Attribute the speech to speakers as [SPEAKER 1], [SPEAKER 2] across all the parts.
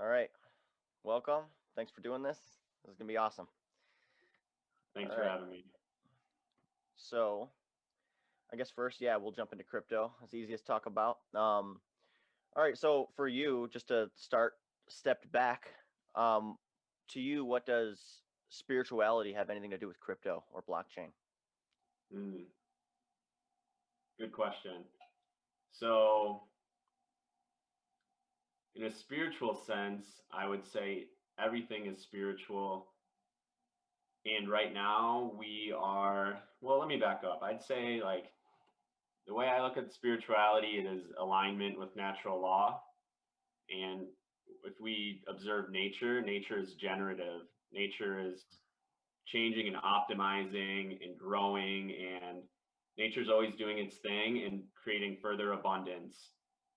[SPEAKER 1] All right. Welcome. Thanks for doing this. This is going to be awesome.
[SPEAKER 2] Thanks
[SPEAKER 1] All
[SPEAKER 2] for
[SPEAKER 1] right.
[SPEAKER 2] having me.
[SPEAKER 1] So, I guess first, we'll jump into crypto. It's easiest to talk about. All right. So, for you, just to start, stepped back, um, to you, what does spirituality have anything to do with crypto or blockchain?
[SPEAKER 2] Mm, Good question. So, in a spiritual sense, I would say everything is spiritual. And right now, let me back up. I'd say, like, the way I look at spirituality is alignment with natural law. And if we observe nature, nature is generative. Nature is changing and optimizing and growing, and nature's always doing its thing and creating further abundance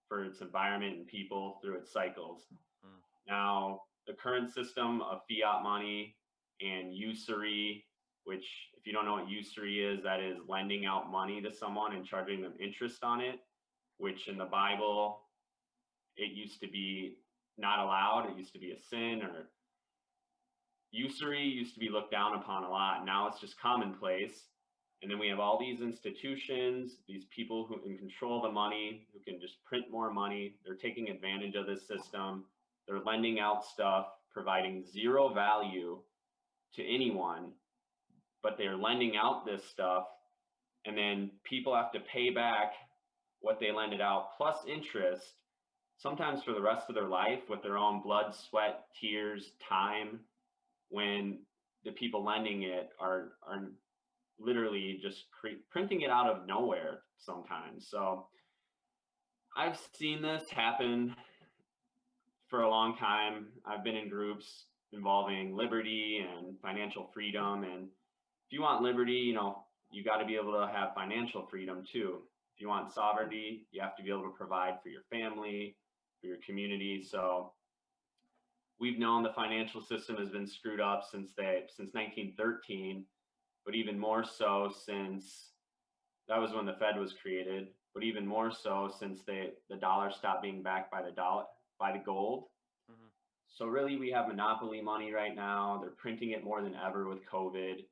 [SPEAKER 2] for its environment and people through its cycles.
[SPEAKER 1] Mm.
[SPEAKER 2] Now, the current system of fiat money and usury, which, if you don't know what usury is, that is lending out money to someone and charging them interest on it, which in the Bible, it used to be not allowed. It used to be a sin, or usury used to be looked down upon a lot. Now it's just commonplace. And then we have all these institutions, these people who can control the money, who can just print more money. They're taking advantage of this system. They're lending out stuff, providing zero value to anyone, but they're lending out this stuff. And then people have to pay back what they lended out plus interest, sometimes for the rest of their life, with their own blood, sweat, tears, time, when the people lending it are literally just printing it out of nowhere sometimes. So I've seen this happen for a long time. I've been in groups involving liberty and financial freedom. And if you want liberty, you got to be able to have financial freedom too. If you want sovereignty, you have to be able to provide for your family, for your community. So we've known the financial system has been screwed up since 1913, but even more so since that was when the Fed was created, but even more so since the dollar stopped being backed by the gold.
[SPEAKER 1] Mm-hmm.
[SPEAKER 2] So really, we have monopoly money right now. They're printing it more than ever with COVID.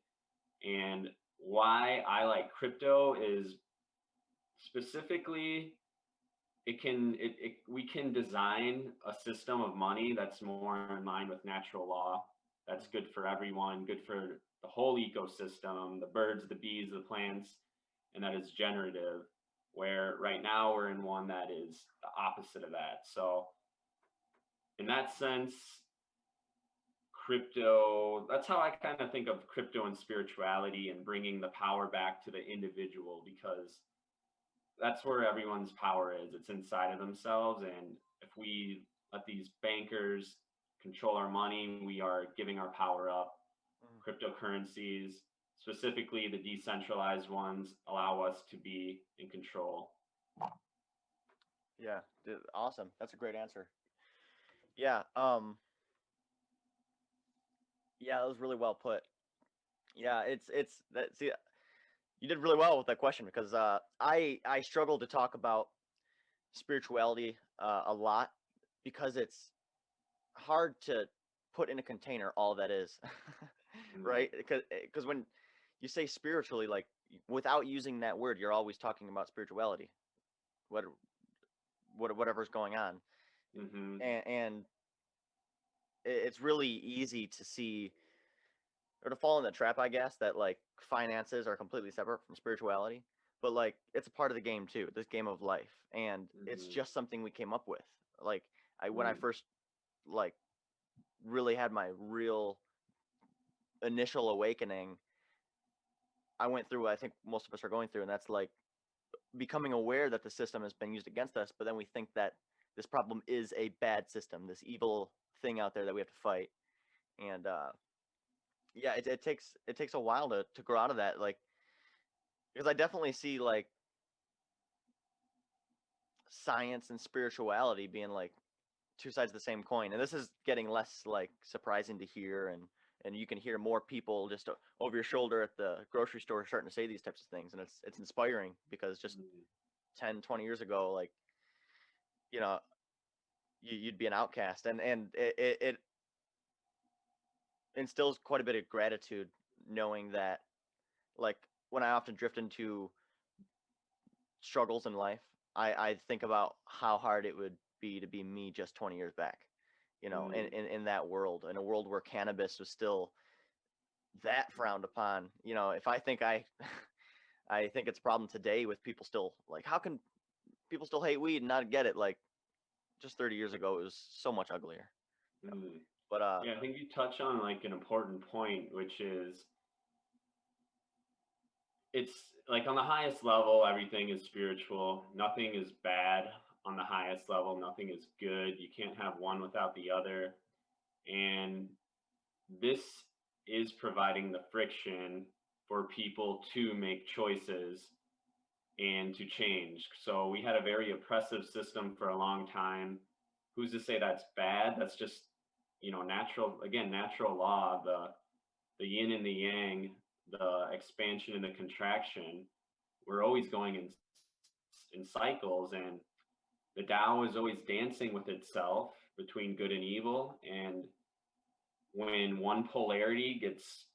[SPEAKER 2] And why I like crypto is specifically we can design a system of money that's more in line with natural law, that's good for everyone, good for the whole ecosystem, the birds, the bees, the plants, and that is generative, where right now we're in one that is the opposite of that. So in that sense, crypto, that's how I kind of think of crypto and spirituality, and bringing the power back to the individual, because that's where everyone's power is. It's inside of themselves. And if we let these bankers control our money, we are giving our power up.
[SPEAKER 1] Mm.
[SPEAKER 2] Cryptocurrencies, specifically the decentralized ones, allow us to be in control.
[SPEAKER 1] Yeah. Awesome. That's a great answer. Yeah. Yeah, that was really well put. Yeah, it's that. See, you did really well with that question because I struggle to talk about spirituality a lot because it's hard to put in a container all that is,
[SPEAKER 2] Mm,
[SPEAKER 1] right? Because when you say spiritually, like without using that word, you're always talking about spirituality, what whatever's going on,
[SPEAKER 2] mm-hmm.
[SPEAKER 1] and it's really easy to see or to fall in the trap, I guess, that like finances are completely separate from spirituality. But like it's a part of the game too, this game of life, and it's
[SPEAKER 2] Mm-hmm.
[SPEAKER 1] just something we came up with. Like when I
[SPEAKER 2] Mm,
[SPEAKER 1] first like really had my real initial awakening, I went through what I think most of us are going through, and that's like becoming aware that the system has been used against us, but then we think that this problem is a bad system, this evil thing out there that we have to fight. And yeah, it takes a while to grow out of that, like because I definitely see like science and spirituality being like two sides of the same coin, and this is getting less like surprising to hear, and you can hear more people just over your shoulder at the grocery store starting to say these types of ththings, and it's inspiring because just
[SPEAKER 2] mm,
[SPEAKER 1] 10, 20 years ago, like you know you'd be an outcast, and it instills quite a bit of gratitude knowing that, like, when I often drift into struggles in life, I think about how hard it would be to be me just 20 years back,
[SPEAKER 2] Mm,
[SPEAKER 1] in that world, in a world where cannabis was still that frowned upon. If I think I think it's a problem today with people still like, how can people still hate weed and not get it? Like, just 30 years ago, it was so much uglier.
[SPEAKER 2] mm.
[SPEAKER 1] But
[SPEAKER 2] Yeah, I think you touch on like an important point, which is it's like on the highest level, everything is spiritual. Nothing is bad on the highest level. Nothing is good. You can't have one without the other. And this is providing the friction for people to make choices and to change. So we had a very oppressive system for a long time. Who's to say that's bad? That's just, natural, again, natural law, the yin and the yang, the expansion and the contraction. We're always going in cycles, and the Tao is always dancing with itself between good and evil. And when one polarity gets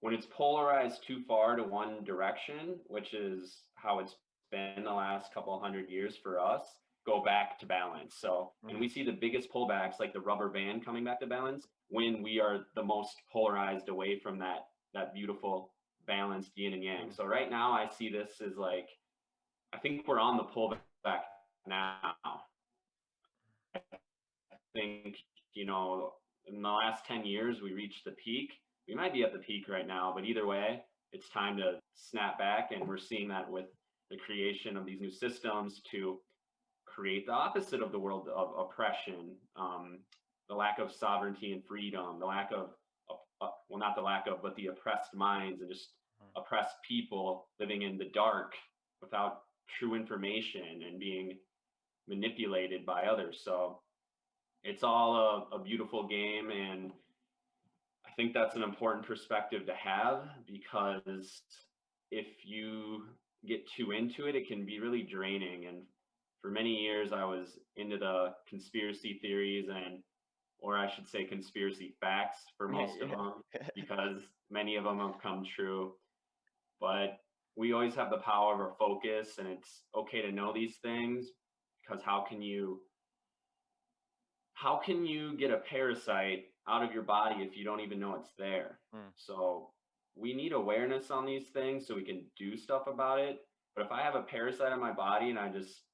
[SPEAKER 2] when it's polarized too far to one direction, which is how it's been the last couple hundred years for us, go back to balance. So, and
[SPEAKER 1] mhm,
[SPEAKER 2] we see the biggest pullbacks, like the rubber band coming back to balance, when we are the most polarized away from that beautiful balanced yin and yang.
[SPEAKER 1] mhm,
[SPEAKER 2] So right now, I see this as like, I think we're on the pullback now. I think, in the last 10 years, we reached the peak. We might be at the peak right now, but either way, it's time to snap back. And we're seeing that with the creation of these new systems to create the opposite of the world of oppression, the lack of sovereignty and freedom, the lack of, well, not the lack of, but the oppressed minds and just
[SPEAKER 1] mhm.
[SPEAKER 2] oppressed people living in the dark without true information and being manipulated by others. So it's all a beautiful game, and I think that's an important perspective to have, because if you get too into it, it can be really draining. And for many years I was into the conspiracy theories, and or I should say conspiracy facts for most of
[SPEAKER 1] Yeah.
[SPEAKER 2] them, because many of them have come true. But we always have the power of our focus, and it's okay to know these things, because how can you get a parasite out of your body if you don't even know it's there?
[SPEAKER 1] Mm,
[SPEAKER 2] So we need awareness on these things so we can do stuff about it. But if I have a parasite on my body and I just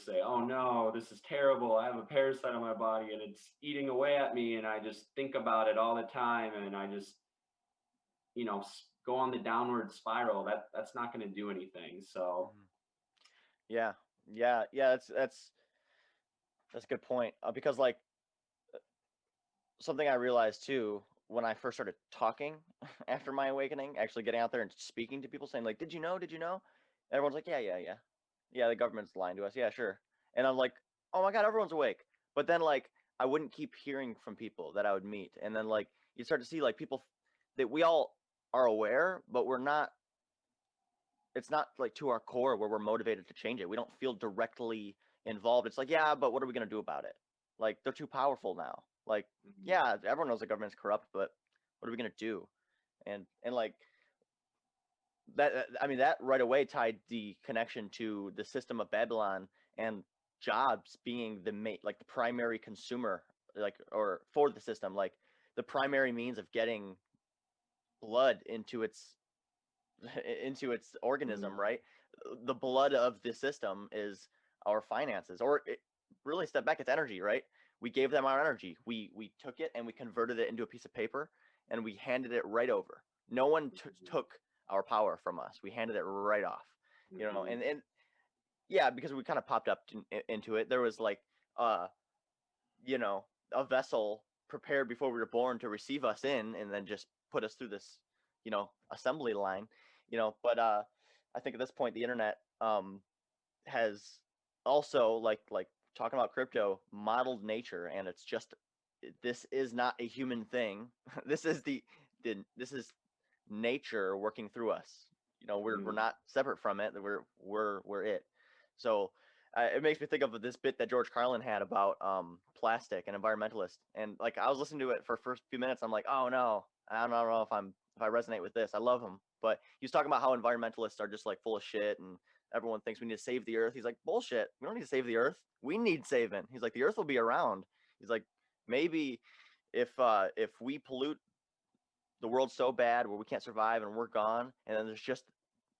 [SPEAKER 2] say, "Oh no, this is terrible. I have a parasite on my body and it's eating away at me," and I just think about it all the time, and I just, go on the downward spiral, that's not going to do anything. So,
[SPEAKER 1] mhm. Yeah, yeah. That's a good point. Because, like, something I realized too when I first started talking after my awakening, actually getting out there and speaking to people, saying like, "Did you know? Did you know?" Everyone's like, "Yeah, yeah, yeah, yeah." The government's lying to us. Yeah, sure. And I'm like, "Oh my God, everyone's awake." But then, like, I wouldn't keep hearing from people that I would meet, and then, like, you start to see, like, people that we all are aware, but we're not. It's not like to our core where we're motivated to change it. We don't feel directly involved. It's like, yeah, but what are we gonna do about it? Like, they're too powerful now. Like,
[SPEAKER 2] mhm,
[SPEAKER 1] yeah, everyone knows the government's corrupt, but what are we gonna do? And like I mean, that right away tied the connection to the system of Babylon and jobs being like the primary consumer, like, or for the system, like the primary means of getting blood into its
[SPEAKER 2] mhm,
[SPEAKER 1] organism, right? The blood of the system is our finances, or really step back, it's energy, right? We gave them our energy. We took it and we converted it into a piece of paper, and we handed it right over. No one took our power from us. We handed it right off,
[SPEAKER 2] mhm,
[SPEAKER 1] and yeah, because we kind of popped up into it. There was like, uh, you know, a vessel prepared before we were born to receive us in, and then just put us through this, assembly line, but I think at this point the internet has also, like talking about crypto, modeled nature, and it's just, this is not a human thing. This is nature working through us. We're
[SPEAKER 2] Mm.
[SPEAKER 1] not separate from it. We're it. So it makes me think of this bit that George Carlin had about plastic and environmentalists. And like I was listening to it for the first few minutes, I'm like, oh no, I don't know if I resonate with this. I love him, but he was talking about how environmentalists are just like full of shit and everyone thinks we need to save the earth. He's like, bullshit. We don't need to save the earth. We need saving. He's like, the earth will be around. He's like, maybe if we pollute the world so bad where we can't survive and we're gone, and then there's just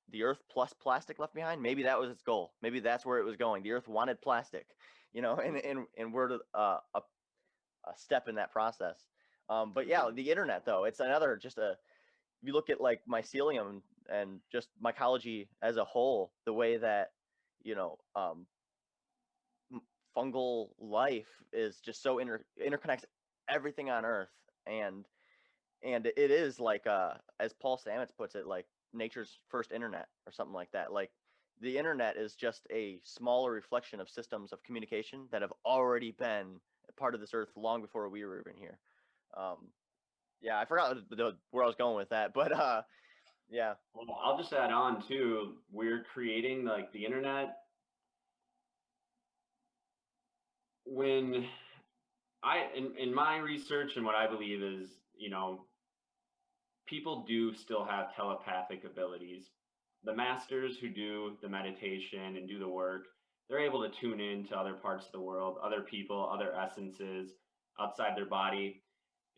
[SPEAKER 1] the earth plus plastic left behind, maybe that was its goal. Maybe that's where it was going. The earth wanted plastic, and we're a step in that process. But yeah, the internet though, it's another just a if you look at like mycelium and just mycology as a whole, the way that you know fungal life is just so interconnects everything on earth, and it is like as Paul Stamets puts it, like nature's first internet or something like that. Like the internet is just a smaller reflection of systems of communication that have already been a part of this earth long before we were even here. um yeah, I forgot where I was going with that, but yeah.
[SPEAKER 2] Well, I'll just add on too. We're creating like the internet when in my research and what I believe is, people do still have telepathic abilities. The masters who do the meditation and do the work, they're able to tune in to other parts of the world, other people, other essences outside their body.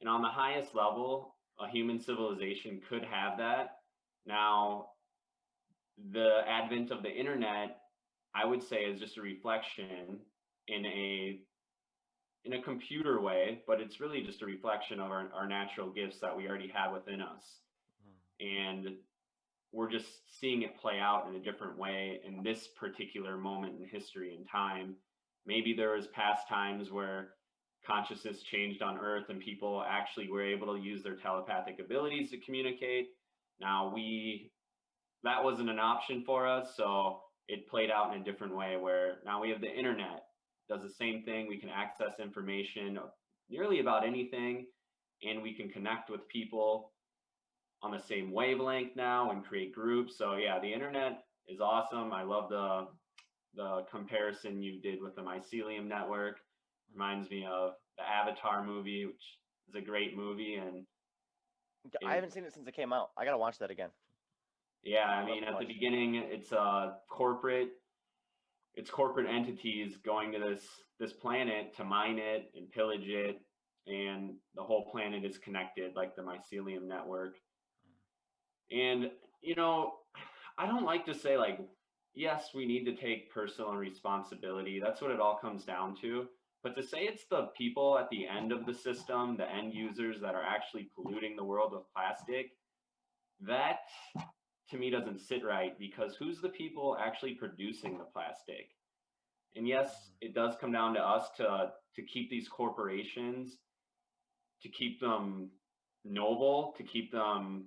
[SPEAKER 2] And on the highest level, a human civilization could have that. Now, the advent of the internet, I would say, is just a reflection in a computer way, but it's really just a reflection of our natural gifts that we already have within us. And we're just seeing it play out in a different way in this particular moment in history and time. Maybe there was past times where consciousness changed on earth and people actually were able to use their telepathic abilities to communicate. Now that wasn't an option for us, so it played out in a different way where now we have the internet, does the same thing. We can access information nearly about anything, and we can connect with people on the same wavelength now and create groups. So yeah, the internet is awesome. I love the comparison you did with the mycelium network. Reminds me of the Avatar movie, which is a great movie. And
[SPEAKER 1] I haven't seen it since it came out. I gotta watch that again.
[SPEAKER 2] Yeah, I mean, at the beginning, it's corporate entities going to this planet to mine it and pillage it, and the whole planet is connected like the mycelium network. And I don't like to say like, yes, we need to take personal responsibility. That's what it all comes down to. But to say it's the people at the end of the system, the end users that are actually polluting the world with plastic, that to me doesn't sit right, because who's the people actually producing the plastic? And yes, it does come down to us to keep these corporations, to keep them noble, to keep them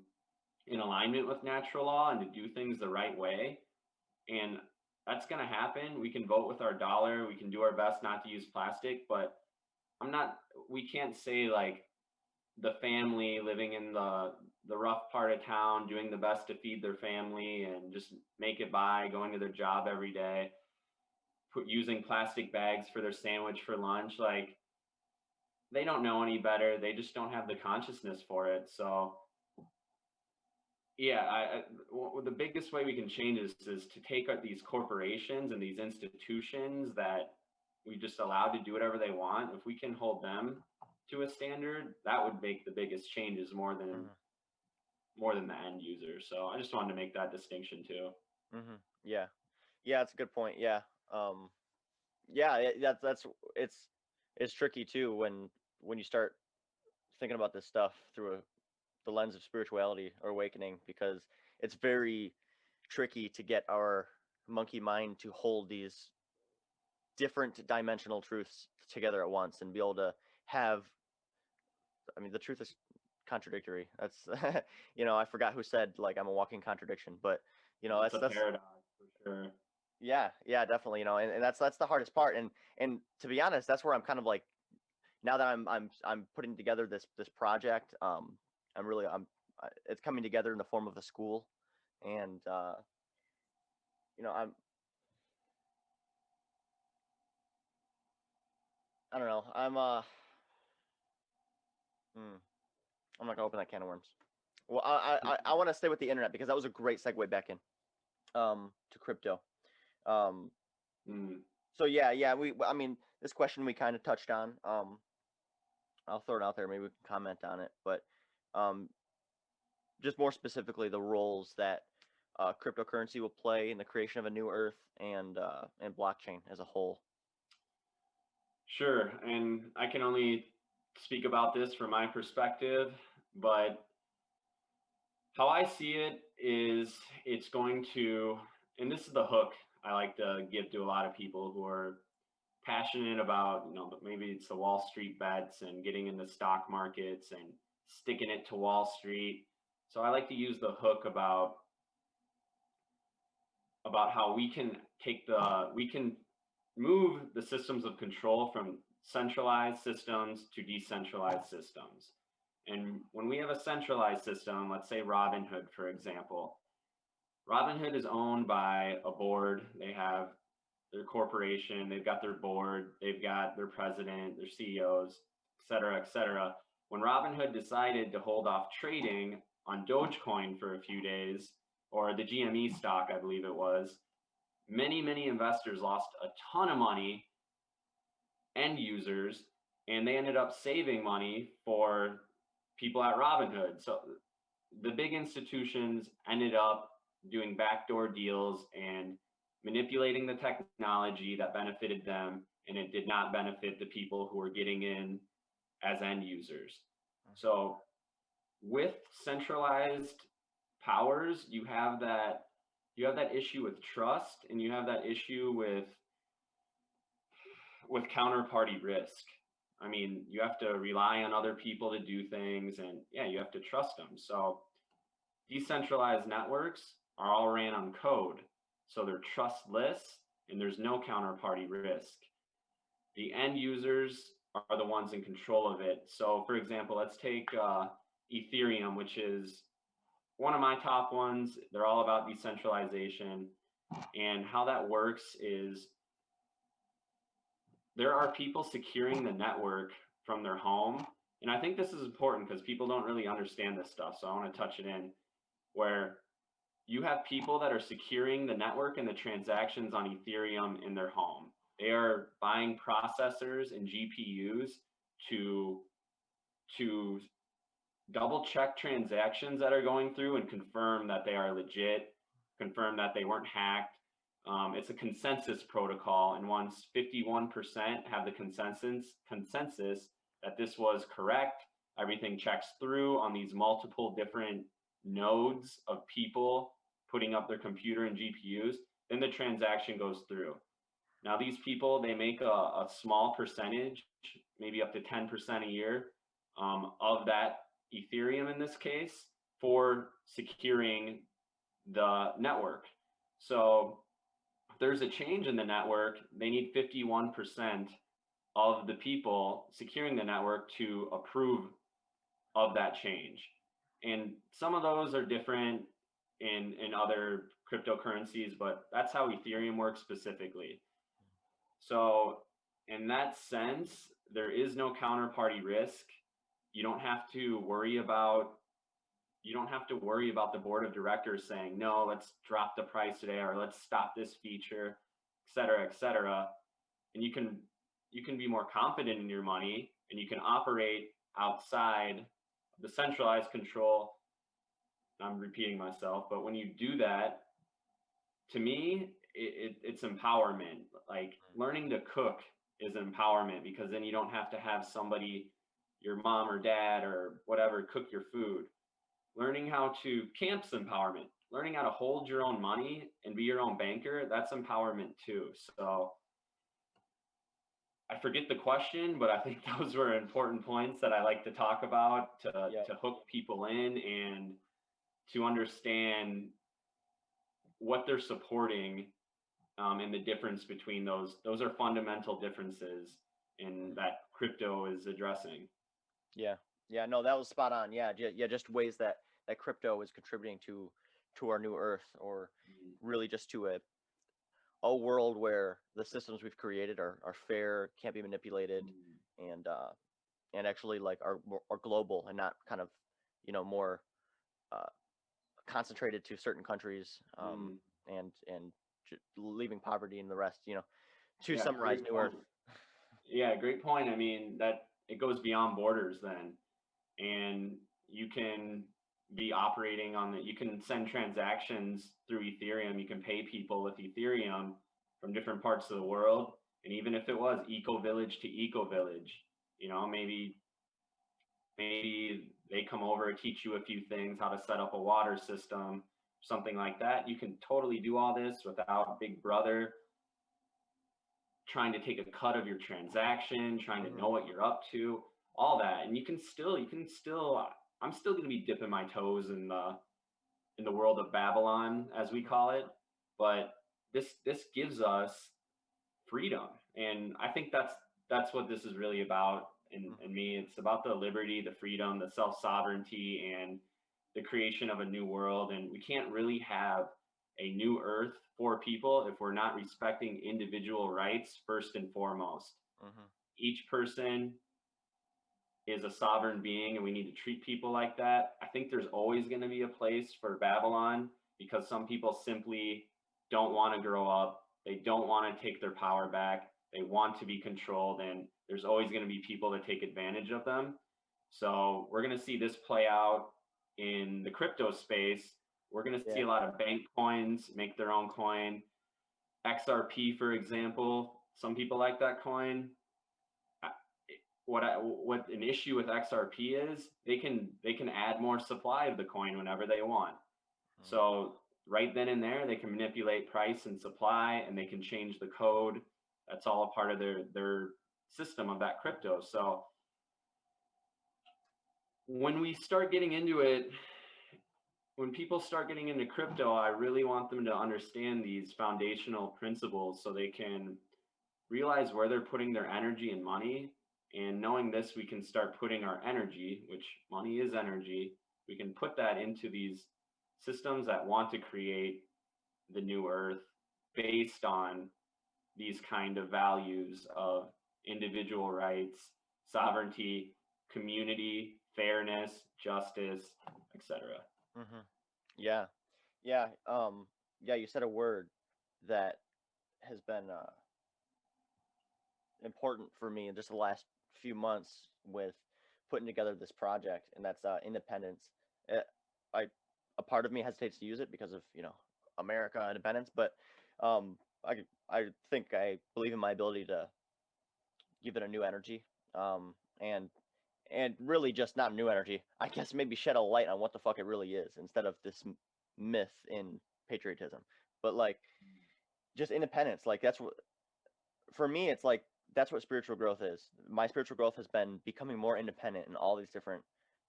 [SPEAKER 2] in alignment with natural law, and to do things the right way. And that's going to happen. We can vote with our dollar. We can do our best not to use plastic, but we can't say like the family living in the rough part of town, doing the best to feed their family and just make it by, going to their job every day, using plastic bags for their sandwich for lunch. Like, they don't know any better. They just don't have the consciousness for it. So yeah, the biggest way we can change is to take out these corporations and these institutions that we just allowed to do whatever they want. If we can hold them to a standard, that would make the biggest changes more than the end user. So I just wanted to make that distinction too.
[SPEAKER 1] Yeah, that's a good point. Yeah, that's it's tricky too when you start thinking about this stuff through the lens of spirituality or awakening, because it's very tricky to get our monkey mind to hold these different dimensional truths together at once and be able to have, I mean, the truth is contradictory. That's I forgot who said like I'm a walking contradiction, but
[SPEAKER 2] It's a
[SPEAKER 1] that's
[SPEAKER 2] paradox for sure.
[SPEAKER 1] yeah, definitely, and that's the hardest part. And to be honest, that's where I'm kind of like, now that I'm putting together this project, I'm it's coming together in the form of a school, and you know, I don't know. I'm not gonna open that can of worms. Well, I want to stay with the internet because that was a great segue back in to crypto. Um,
[SPEAKER 2] Mm.
[SPEAKER 1] so yeah, I mean, this question we kind of touched on. I'll throw it out there. Maybe we can comment on it, but um, just more specifically, the roles that cryptocurrency will play in the creation of a new Earth and blockchain as a whole.
[SPEAKER 2] Sure, and I can only speak about this from my perspective, but how I see it is it's going to, and this is the hook I like to give to a lot of people who are passionate about, maybe it's the Wall Street bets and getting in the stock markets and sticking it to Wall Street. So I like to use the hook about how we can move the systems of control from centralized systems to decentralized systems. And when we have a centralized system, let's say Robinhood, for example, Robinhood is owned by a board. They have their corporation, they've got their board, they've got their president, their CEOs, et cetera, et cetera. When Robinhood decided to hold off trading on Dogecoin for a few days, or the GME stock, I believe it was, many investors lost a ton of money, end users, and they ended up saving money for people at Robinhood. So the big institutions ended up doing backdoor deals and manipulating the technology that benefited them, and it did not benefit the people who were getting in as end users. So with centralized powers, you have that issue with trust, and you have that issue with counterparty risk. I mean, you have to rely on other people to do things, and yeah, you have to trust them. So decentralized networks are all ran on code, so they're trustless and there's no counterparty risk. The end users are the ones in control of it. So for example, let's take Ethereum, which is one of my top ones. They're all about decentralization. And how that works is there are people securing the network from their home. And I think this is important because people don't really understand this stuff. So I want to touch it in, where you have people that are securing the network and the transactions on Ethereum in their home. They are buying processors and GPUs to double check transactions that are going through and confirm that they are legit, confirm that they weren't hacked. It's a consensus protocol, and once 51% have the consensus that this was correct, everything checks through on these multiple different nodes of people putting up their computer and GPUs, then the transaction goes through. Now, these people, they make a small percentage, maybe up to 10% a year of that Ethereum in this case, for securing the network. So if there's a change in the network, they need 51% of the people securing the network to approve of that change. And some of those are different in other cryptocurrencies, but that's how Ethereum works specifically. So in that sense, there is no counterparty risk. You don't have to worry about the board of directors saying, no, let's drop the price today, or let's stop this feature, et cetera, et cetera. And you can be more confident in your money, and you can operate outside the centralized control. I'm repeating myself, but when you do that, to me, it's empowerment. Like learning to cook is empowerment, because then you don't have to have somebody, your mom or dad or whatever, cook your food. Learning how to camp's empowerment. Learning how to hold your own money and be your own banker, that's empowerment too. So I forget the question, but I think those were important points that I like to talk about to hook people in and to understand what they're supporting, and the difference between those. Those are fundamental differences in that crypto is addressing.
[SPEAKER 1] Yeah, no, that was spot on. Yeah, just ways that that crypto is contributing to our new earth, or really just to a world where the systems we've created are fair, can't be manipulated, and actually like are global and not kind of, more uh, concentrated to certain countries, and leaving poverty in the rest, to
[SPEAKER 2] Yeah,
[SPEAKER 1] summarize
[SPEAKER 2] great
[SPEAKER 1] new
[SPEAKER 2] point.
[SPEAKER 1] earth.
[SPEAKER 2] Yeah, great point. I mean, that it goes beyond borders then. And you can be operating on you can send transactions through Ethereum. You can pay people with Ethereum from different parts of the world. And even if it was eco village to eco village, maybe they come over, teach you a few things, how to set up a water system, something like that. You can totally do all this without Big Brother trying to take a cut of your transaction, trying to know what you're up to, all that. And you can still, I'm still going to be dipping my toes in the world of Babylon, as we call it. But this gives us freedom. And I think that's what this is really about. In me, it's about the liberty, the freedom, the self-sovereignty, and the creation of a new world. And we can't really have a new earth for people if we're not respecting individual rights first and foremost. Each person is a sovereign being, and we need to treat people like that. I think there's always going to be a place for Babylon, because some people simply don't want to grow up. They don't want to take their power back. They want to be controlled, and there's always going to be people that take advantage of them. So we're going to see this play out in the crypto space. We're going to see a lot of bank coins make their own coin. XRP, for example, some people like that coin. What an issue with XRP is, they can add more supply of the coin whenever they want. So right then and there, they can manipulate price and supply, and they can change the code. That's all a part of their system of that crypto. So when we start getting into it, when people start getting into crypto, I really want them to understand these foundational principles so they can realize where they're putting their energy and money. And knowing this, we can start putting our energy, which money is energy, we can put that into these systems that want to create the new earth based on these kind of values of individual rights, sovereignty, community, fairness, justice, etc.
[SPEAKER 1] Yeah, yeah, yeah. You said a word that has been important for me in just the last few months with putting together this project, and that's independence. Uh, I A part of me hesitates to use it because of America independence, but um, I think I believe in my ability to give it a new energy, and really just not new energy. I guess maybe shed a light on what the fuck it really is instead of this myth in patriotism. But like just independence, like that's what for me it's like that's what spiritual growth is. My spiritual growth has been becoming more independent in all these different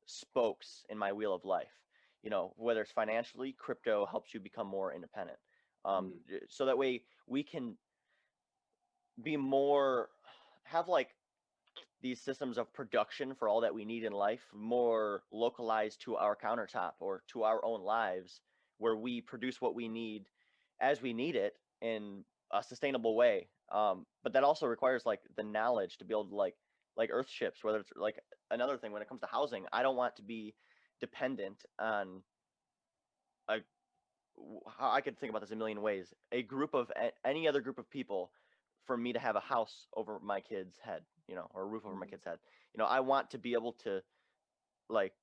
[SPEAKER 1] spokes in my wheel of life. Whether it's financially, crypto helps you become more independent. So that way we can be more have like these systems of production for all that we need in life more localized to our countertop or to our own lives, where we produce what we need as we need it in a sustainable way. But that also requires like the knowledge to be able to like earth ships, whether it's like another thing when it comes to housing. I don't want to be dependent on a how I could think about this a million ways. A group of any other group of people for me to have a house over my kid's head, or a roof over my kid's head. I want to be able to like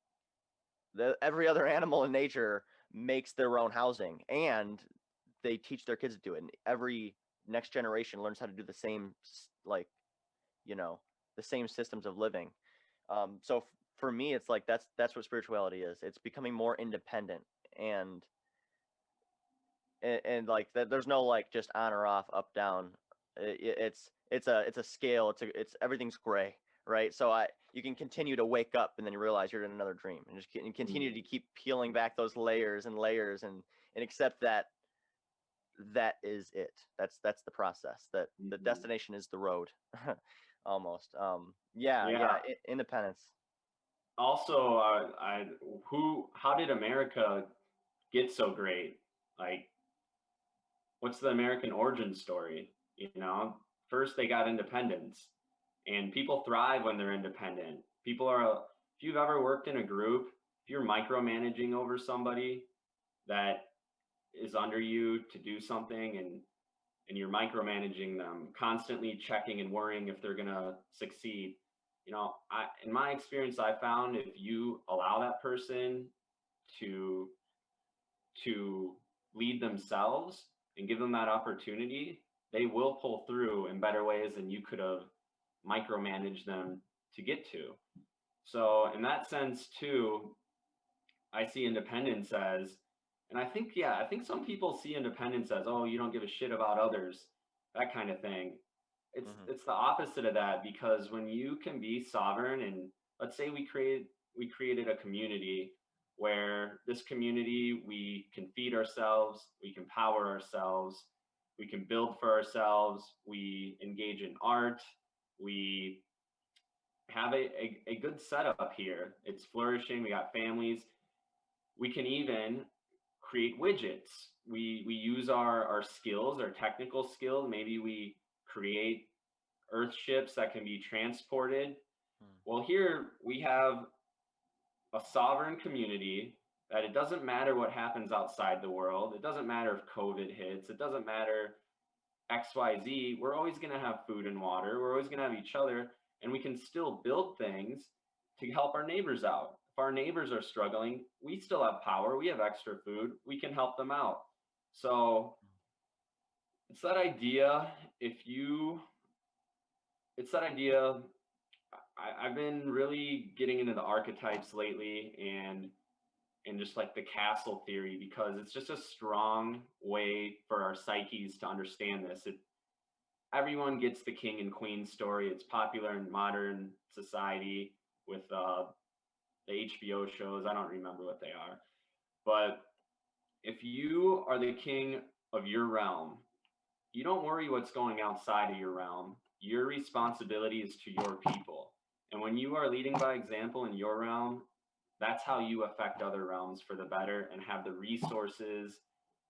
[SPEAKER 1] every other animal in nature makes their own housing, and they teach their kids to do it. And every next generation learns how to do the same, like, the same systems of living. So for me, it's like that's what spirituality is. It's becoming more independent, and like that there's no like just on or off, up down. It's a scale. It's everything's gray, right? So you can continue to wake up and then you realize you're in another dream, and just continue to keep peeling back those layers and layers, and accept that that is it. That's the process. That the destination is the road. Almost. Yeah,
[SPEAKER 2] Yeah,
[SPEAKER 1] independence.
[SPEAKER 2] Also, how did America get so great? Like, what's the American origin story? You know, first they got independence, and people thrive when they're independent. If you've ever worked in a group, if you're micromanaging over somebody that is under you to do something, and you're micromanaging them, constantly checking and worrying if they're gonna succeed. You know, in my experience, I found if you allow that person to to lead themselves and give them that opportunity, they will pull through in better ways than you could have micromanaged them to get to. So in that sense too, I see independence as, and I think some people see independence as, oh, you don't give a shit about others, that kind of thing.
[SPEAKER 1] Hmm.
[SPEAKER 2] It's the opposite of that, because when you can be sovereign, and let's say we created a community where this community, we can feed ourselves, we can power ourselves, we can build for ourselves, we engage in art, we have a good setup here. It's flourishing, we got families, we can even create widgets. We use our skills, our technical skill. Maybe we create earth ships that can be transported. Well, here we have a sovereign community that it doesn't matter what happens outside the world. It doesn't matter if COVID hits. It doesn't matter XYZ. We're always going to have food and water. We're always going to have each other, and we can still build things to help our neighbors out. If our neighbors are struggling, we still have power. We have extra food. We can help them out. So it's that idea. If you, it's that idea. I've been really getting into the archetypes lately, and just like the castle theory, because it's just a strong way for our psyches to understand this. Everyone gets the king and queen story. It's popular in modern society with the HBO shows. I don't remember what they are. But if you are the king of your realm, you don't worry what's going outside of your realm. Your responsibility is to your people. And when you are leading by example in your realm, that's how you affect other realms for the better, and have the resources,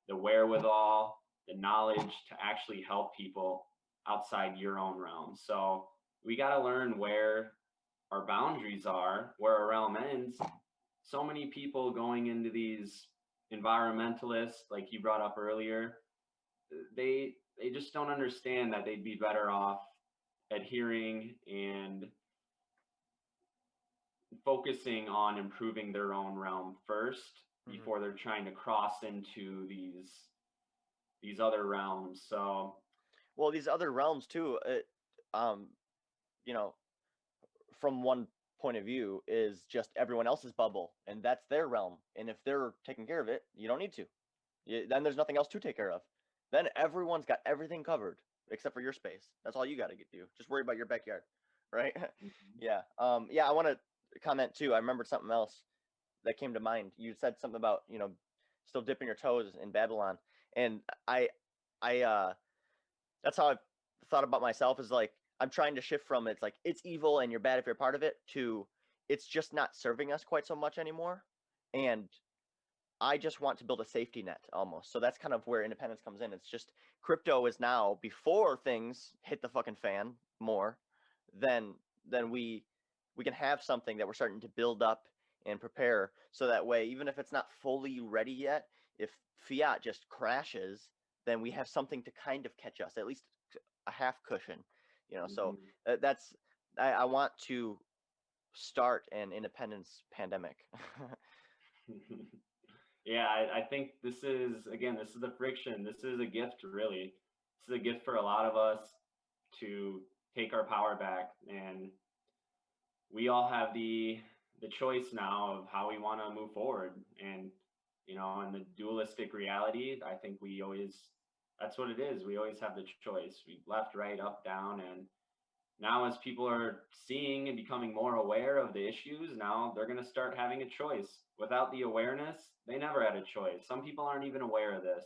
[SPEAKER 2] the wherewithal, the knowledge to actually help people outside your own realm. So we got to learn where our boundaries are, where our realm ends. So many people going into these environmentalists, like you brought up earlier, they just don't understand that they'd be better off adhering and focusing on improving their own realm first
[SPEAKER 1] Hmm.
[SPEAKER 2] before they're trying to cross into these other realms. So
[SPEAKER 1] Well, these other realms too, um, you know, from one point of view, is just everyone else's bubble, and that's their realm. And if they're taking care of it, you don't need to. Then there's nothing else to take care of. Then everyone's got everything covered except for your space. That's all you got to do. Just worry about your backyard, right? Yeah. Yeah. I want to comment too. I remembered something else that came to mind. You said something about still dipping your toes in Babylon, and I that's how I've thought about myself. Is like I'm trying to shift from it's like it's evil and you're bad if you're part of it to it's just not serving us quite so much anymore, and I just want to build a safety net almost. So that's kind of where independence comes in. It's just crypto is now before things hit the fucking fan more, then then we can have something that we're starting to build up and prepare so that way even if it's not fully ready yet, if fiat just crashes, then we have something to kind of catch us, at least a half cushion, so
[SPEAKER 2] mhm.
[SPEAKER 1] that's I want to start an independence pandemic.
[SPEAKER 2] Yeah, I think this is the friction. This is a gift, really. This is a gift for a lot of us to take our power back, and we all have the choice now of how we want to move forward. And in the dualistic reality, I think we always that's what it is. We always have the choice. We left, right, up, down, and now as people are seeing and becoming more aware of the issues, now they're going to start having a choice. Without the awareness, they never had a choice. Some people aren't even aware of this,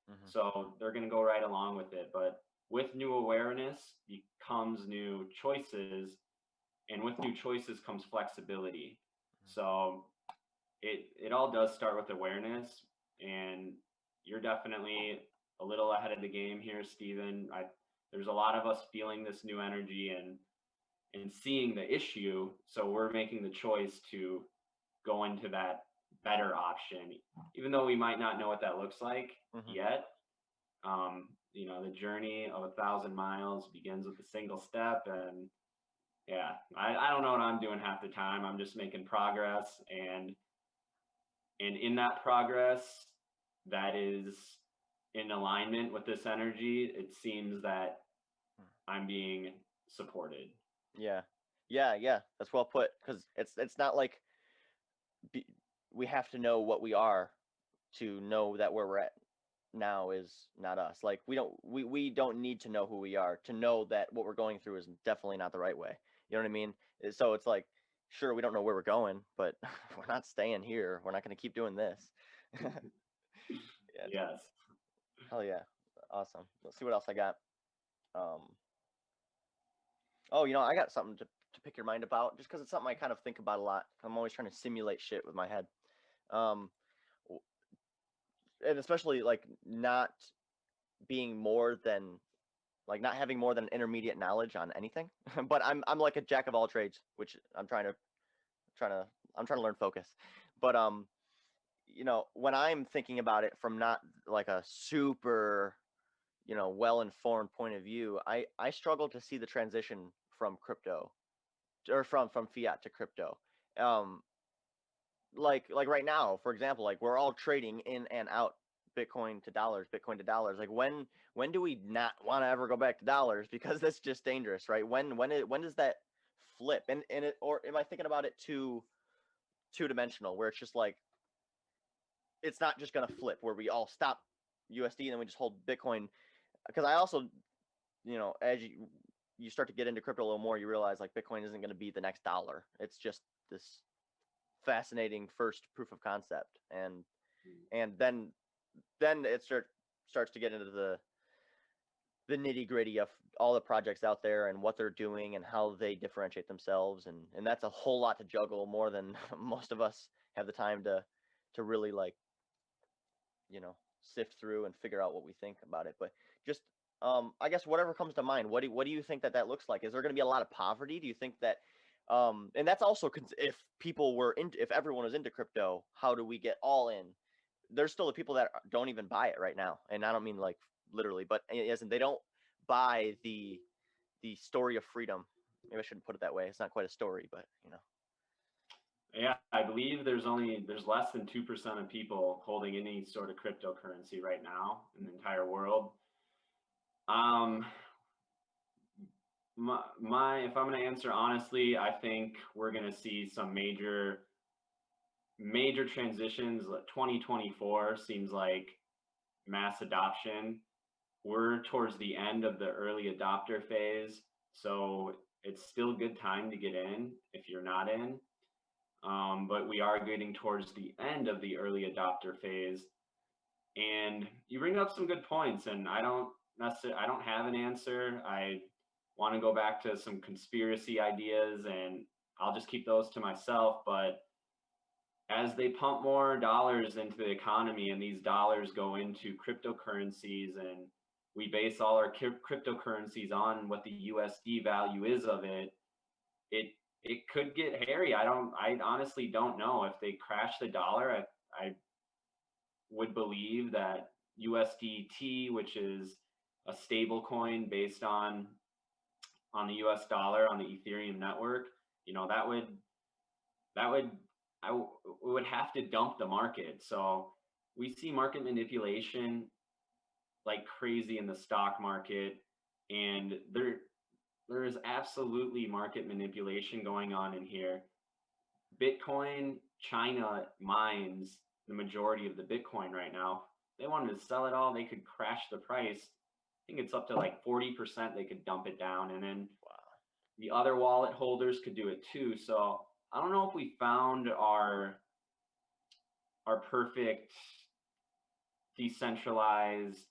[SPEAKER 1] Hmm.
[SPEAKER 2] so they're going to go right along with it. But with new awareness becomes new choices, and with new choices comes flexibility. So it all does start with awareness, and you're definitely a little ahead of the game here, Stephen. There's a lot of us feeling this new energy and seeing the issue, so we're making the choice to go into that better option, even though we might not know what that looks like yet. The journey of 1,000 miles begins with a single step, and yeah, I don't know what I'm doing half the time. I'm just making progress, and in that progress that is in alignment with this energy, it seems that I'm being supported.
[SPEAKER 1] Yeah. That's well put. Because it's not like we have to know what we are to know that where we're at now is not us. Like we don't need to know who we are to know that what we're going through is definitely not the right way. You know what I mean? So it's like, sure, we don't know where we're going, but we're not staying here. We're not going to keep doing this. Yeah.
[SPEAKER 2] Yes.
[SPEAKER 1] Hell yeah. Awesome. Let's see what else I got. Oh, I got something to pick your mind about, just because it's something I kind of think about a lot. I'm always trying to simulate shit with my head. Um, and especially like not being more than like not having more than intermediate knowledge on anything. But I'm like a jack of all trades, which I'm trying to learn focus. But when I'm thinking about it from not like a super well informed point of view, I struggle to see the transition from crypto or from fiat to crypto. Um, like right now, for example, like we're all trading in and out Bitcoin to dollars, Bitcoin to dollars. Like when do we not want to ever go back to dollars, because that's just dangerous, right? When does that flip? And it, or am I thinking about it two dimensional, where it's just like it's not just gonna flip where we all stop USD and then we just hold Bitcoin? Because I also, as you start to get into crypto a little more, you realize like Bitcoin isn't going to be the next dollar. It's just this fascinating first proof of concept, and then it starts to get into the nitty gritty of all the projects out there and what they're doing and how they differentiate themselves, and that's a whole lot to juggle, more than most of us have the time to really like sift through and figure out what we think about it. But just I guess whatever comes to mind, what do you think that looks like? Is there going to be a lot of poverty? Do you think that and that's also if if everyone is into crypto, how do we get all in? There's still the people that don't even buy it right now, and I don't mean like literally, but as in they don't buy the story of freedom. Maybe I shouldn't put it that way. It's not quite a story, but
[SPEAKER 2] Yeah, I believe there's less than 2% of people holding any sort of cryptocurrency right now in the entire world. If I'm going to answer honestly, I think we're going to see some major transitions. 2024 seems like mass adoption. We're towards the end of the early adopter phase, so it's still a good time to get in if you're not in. But we are getting towards the end of the early adopter phase, and you bring up some good points, and I don't have an answer. I want to go back to some conspiracy ideas, and I'll just keep those to myself. But as they pump more dollars into the economy, and these dollars go into cryptocurrencies, and we base all our cryptocurrencies on what the USD value is of it, it could get hairy. I honestly don't know. If they crash the dollar, I would believe that USDT, which is a stable coin based on the US dollar on the Ethereum network, that would would have to dump the market. So we see market manipulation like crazy in the stock market, and there is absolutely market manipulation going on in here. Bitcoin, China mines the majority of the Bitcoin right now. If they wanted to sell it all, they could crash the price. I think it's up to like 40%. They could dump it down, and then the other wallet holders could do it too. So I don't know if we found our perfect decentralized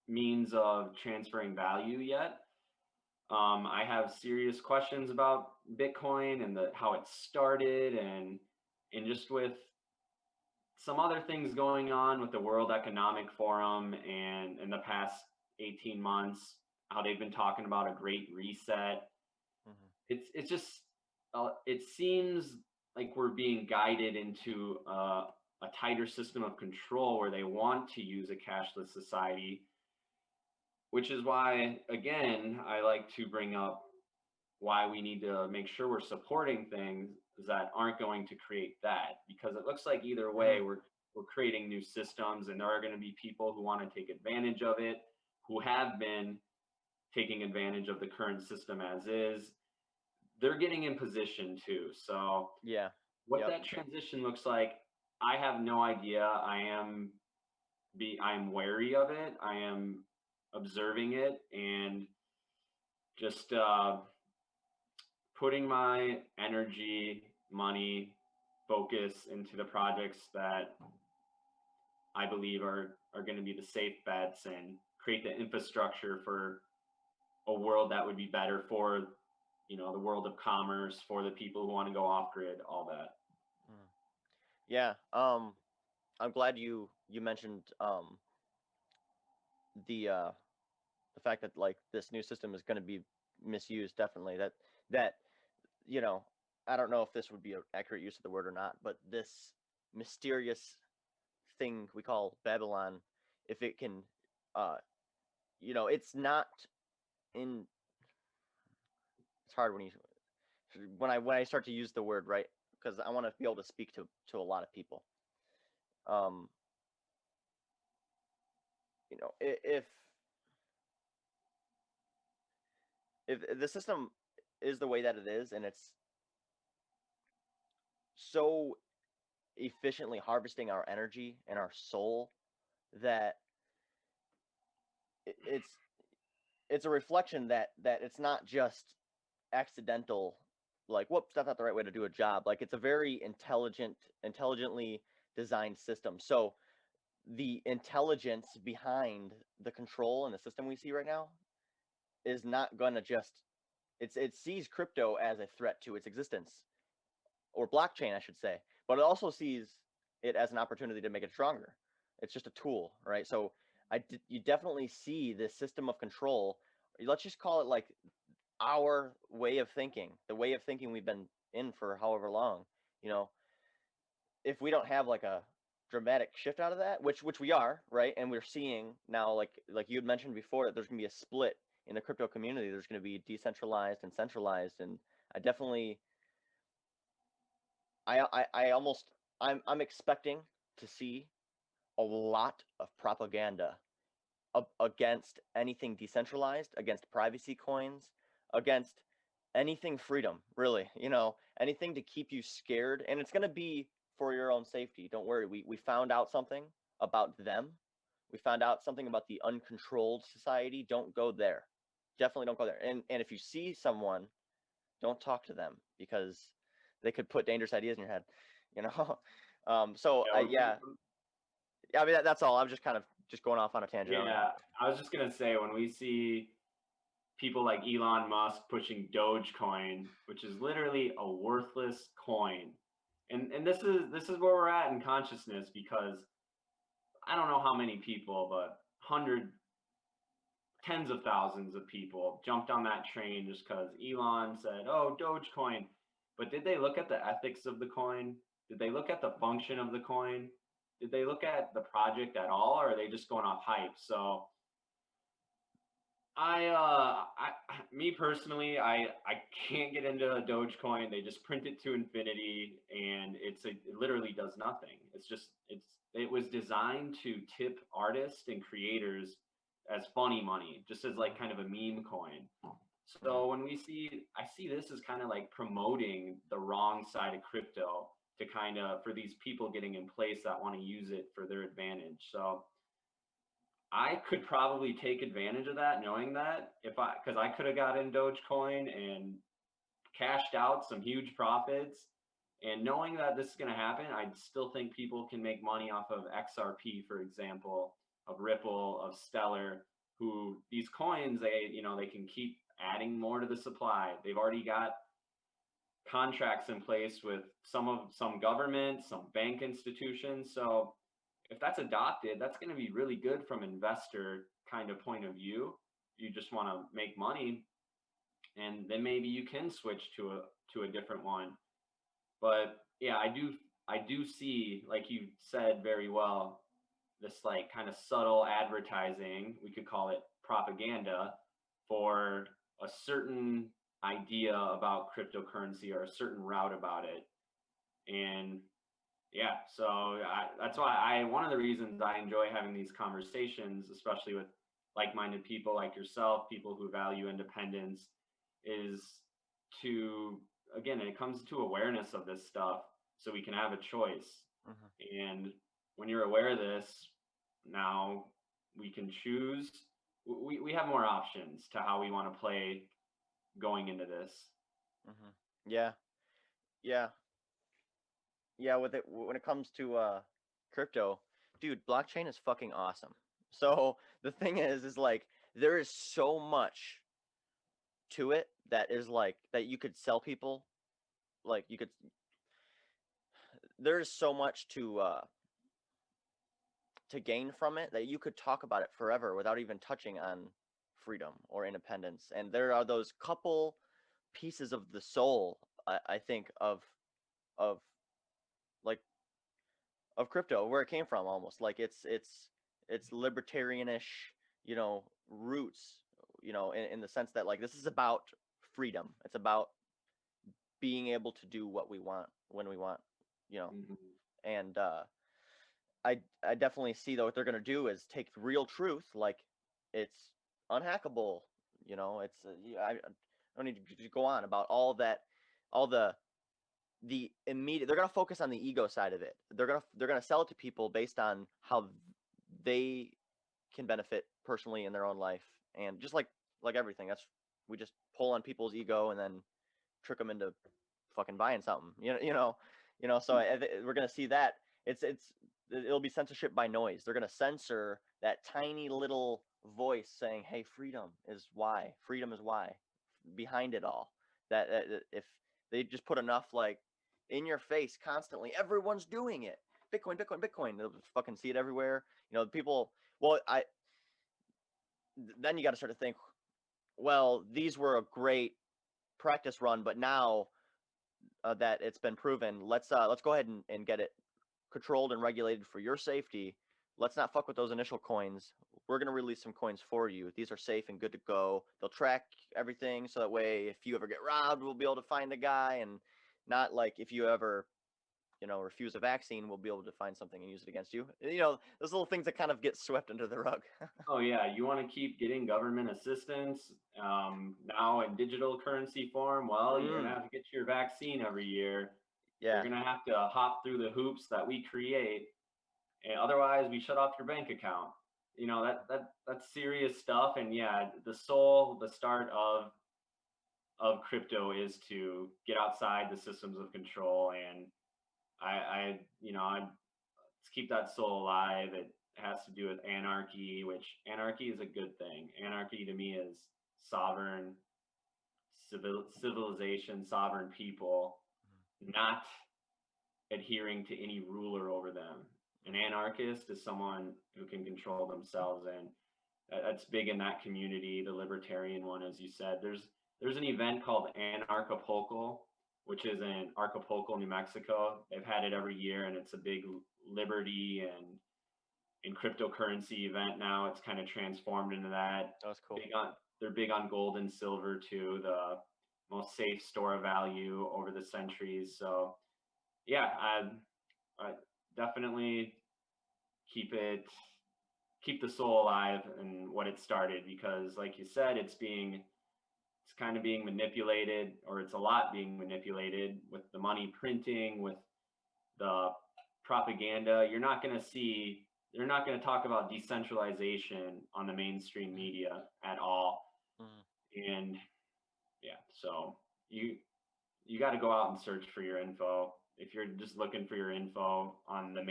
[SPEAKER 2] means of transferring value yet. I have serious questions about Bitcoin and how it started, and just with some other things going on with the World Economic Forum and in the past 18 months, how they've been talking about a great reset.
[SPEAKER 1] Mhm.
[SPEAKER 2] It's just it seems like we're being guided into a tighter system of control where they want to use a cashless society, which is why, again, I like to bring up why we need to make sure we're supporting things that aren't going to create that, because it looks like either way
[SPEAKER 1] Mhm.
[SPEAKER 2] we're creating new systems, and there are going to be people who want to take advantage of it, who have been taking advantage of the current system as is. They're getting in position too. So
[SPEAKER 1] Yeah.
[SPEAKER 2] what
[SPEAKER 1] Yep.
[SPEAKER 2] that transition looks like, I have no idea. I'm wary of it. I am observing it and just putting my energy, money, focus into the projects that I believe are going to be the safe bets and create the infrastructure for a world that would be better for, the world of commerce, for the people who want to go off grid, all that.
[SPEAKER 1] Mm. Yeah. I'm glad you mentioned the uh the fact that like this new system is going to be misused. Definitely that you know, I don't know if this would be an accurate use of the word or not, but this mysterious thing we call Babylon, if it can, uh, it's not in. It's hard when I start to use the word, right, because I want to be able to speak to a lot of people. Um, if the system is the way that it is, and it's so efficiently harvesting our energy and our soul that it's a reflection that it's not just accidental, like whoops, that's not the right way to do a job. Like it's a very intelligently designed system. So the intelligence behind the control and the system we see right now is not going to just it sees crypto as a threat to its existence, or blockchain I should say, but it also sees it as an opportunity to make it stronger. It's just a tool, right? So you definitely see this system of control, let's just call it like our way of thinking, the way of thinking we've been in for however long, you know, if we don't have like a dramatic shift out of that, which we are, right? And we're seeing now, like you had mentioned before, that there's going to be a split in the crypto community. There's going to be decentralized and centralized, and I definitely, I almost, I'm expecting to see a lot of propaganda against anything decentralized, against privacy coins, against anything freedom, really, anything to keep you scared. And it's going to be for your own safety. Don't worry. We found out something about them. We found out something about the uncontrolled society. Don't go there. Definitely don't go there. And if you see someone, don't talk to them, because they could put dangerous ideas in your head, you know. So
[SPEAKER 2] Yeah,
[SPEAKER 1] yeah, I mean that's all. I'm just kind of just going off on a tangent on that.
[SPEAKER 2] yeah. I was just gonna say, when we see people like Elon Musk pushing Dogecoin, which is literally a worthless coin, and this is where we're at in consciousness, because I don't know how many people, but tens of thousands of people jumped on that train just because Elon said, "Oh, Dogecoin." But did they look at the ethics of the coin? Did they look at the function of the coin? Did they look at the project at all, or are they just going off hype? So me personally, I can't get into a Dogecoin. They just print it to infinity, and it literally does nothing. It was designed to tip artists and creators as funny money, just as like kind of a meme coin.
[SPEAKER 1] Mhm.
[SPEAKER 2] So I see this as kind of like promoting the wrong side of crypto to kind of for these people getting in place that want to use it for their advantage. So I could probably take advantage of that, knowing that because I could have got in Dogecoin and cashed out some huge profits. And knowing that this is going to happen, I still think people can make money off of XRP, for example, of Ripple, of Stellar, who these coins, they can keep adding more to the supply. They've already got contracts in place with some government, some bank institutions. So if that's adopted, that's going to be really good from investor kind of point of view. You just want to make money, and then maybe you can switch to a different one. But yeah, I do see, like you said very well, this like kind of subtle advertising, we could call it propaganda, for a certain idea about cryptocurrency or a certain route about it. And yeah, so that's why one of the reasons I enjoy having these conversations, especially with like-minded people like yourself, people who value independence, is to, again, it comes to awareness of this stuff so we can have a choice. And when you're aware of this, now we can choose. We have more options to how we want to play going into this.
[SPEAKER 1] Yeah, yeah, yeah. With it, when it comes to crypto, dude, blockchain is fucking awesome. So the thing is like there is so much to it that is like that you could sell people. Like you could, there's so much to gain from it that you could talk about it forever without even touching on freedom or independence. And there are those couple pieces of the soul, I think, of like of crypto, where it came from, almost like it's libertarianish, roots, in the sense that like this is about freedom. It's about being able to do what we want when we want, you know. And I definitely see that what they're gonna do is take real truth, like it's unhackable, it's I don't need to go on about all that, all the immediate. They're gonna focus on the ego side of it. They're gonna sell it to people based on how they can benefit personally in their own life, and just like everything, we just pull on people's ego and then trick them into fucking buying something. So we're gonna see that it'll be censorship by noise. They're gonna censor that tiny little voice saying, "Hey, freedom is why. Freedom is why." Behind it all, that if they just put enough like in your face constantly, everyone's doing it. Bitcoin, Bitcoin, Bitcoin. They'll fucking see it everywhere. People. Well, then you got to start to think. Well, these were a great practice run, but now that it's been proven, let's go ahead and get it controlled and regulated for your safety. Let's not fuck with those initial coins. We're going to release some coins for you. These are safe and good to go. They'll track everything so that way if you ever get robbed, we'll be able to find the guy, and not like if you ever, refuse a vaccine, we'll be able to find something and use it against you. Those little things that kind of get swept under the rug.
[SPEAKER 2] Oh yeah, you want to keep getting government assistance now in digital currency form. Well, you're gonna have to get your vaccine every year.
[SPEAKER 1] Yeah.
[SPEAKER 2] You're gonna have to hop through the hoops that we create, and otherwise we shut off your bank account. That's serious stuff. And yeah, the start of crypto is to get outside the systems of control. And let's keep that soul alive. It has to do with anarchy, which anarchy is a good thing. Anarchy to me is sovereign civilization, sovereign people, not adhering to any ruler over them. An anarchist is someone who can control themselves, and that's big in that community. The libertarian one, as you said, there's an event called Anarchapulco, which is in Acapulco, New Mexico. They've had it every year, and it's a big liberty and in cryptocurrency event now. It's kind of transformed into that.
[SPEAKER 1] That's cool.
[SPEAKER 2] They're big on gold and silver too, the most safe store of value over the centuries. So yeah, I definitely keep the soul alive and what it started, because like you said, it's kind of being manipulated, or it's a lot being manipulated with the money printing, with the propaganda. They're not going to talk about decentralization on the mainstream media at all. And yeah, so you got to go out and search for your info. If you're just looking for your info on the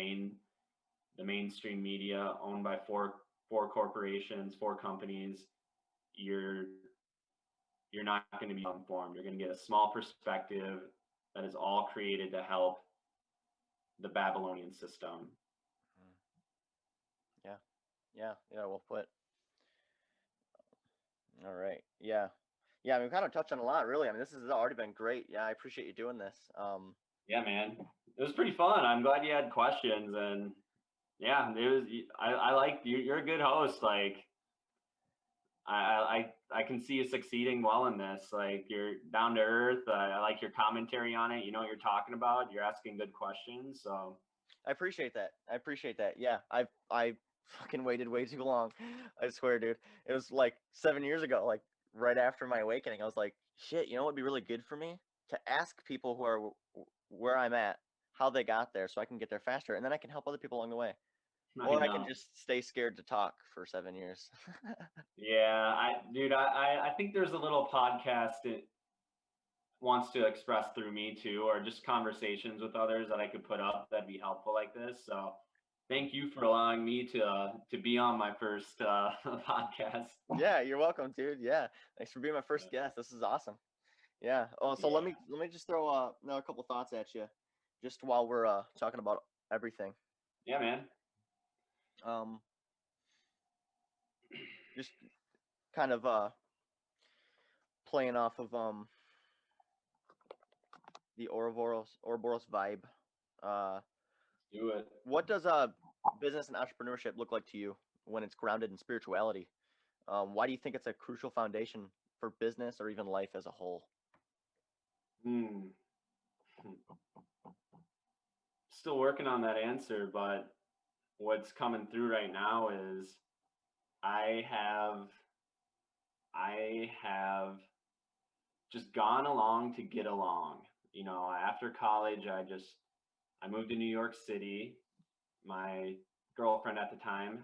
[SPEAKER 2] mainstream media owned by four corporations, four companies, you're you're not going to be informed. You're going to get a small perspective that is all created to help the Babylonian system.
[SPEAKER 1] Yeah. Yeah. Yeah. Well put. All right. Yeah. Yeah. I mean, we kind of touched on a lot, really. I mean, this has already been great. Yeah. I appreciate you doing this.
[SPEAKER 2] Yeah, man. It was pretty fun. I'm glad you had questions. And yeah, it was, I like you. You're a good host. Like, I can see you succeeding well in this. Like, you're down to earth. I like your commentary on it. You know what you're talking about. You're asking good questions. So
[SPEAKER 1] I appreciate that. I appreciate that. Yeah. I fucking waited way too long. I swear, dude. It was like 7 years ago, like right after my awakening. I was like, shit, you know what would be really good for me? To ask people who are where I'm at, how they got there so I can get there faster. And then I can help other people along the way.
[SPEAKER 2] I
[SPEAKER 1] Or I can
[SPEAKER 2] know.
[SPEAKER 1] just stay scared to talk for 7 years.
[SPEAKER 2] Yeah, I think there's a little podcast that wants to express through me too, or just conversations with others that I could put up that'd be helpful like this. So thank you for allowing me to be on my first podcast.
[SPEAKER 1] Yeah, you're welcome, dude. Yeah. Thanks for being my first guest. This is awesome. Yeah. Oh, so
[SPEAKER 2] Yeah,
[SPEAKER 1] let me just throw another couple thoughts at you, just while we're talking about everything.
[SPEAKER 2] yeah, man.
[SPEAKER 1] Um, just kind of playing off of the Ouroboros vibe. Uh,
[SPEAKER 2] Do it.
[SPEAKER 1] what does business and entrepreneurship look like to you when it's grounded in spirituality? Why do you think it's a crucial foundation for business or even life as a whole?
[SPEAKER 2] Hmm. Still working on that answer, but what's coming through right now is I have I have just gone along to get along. You know, after college, I moved to New York City. My girlfriend at the time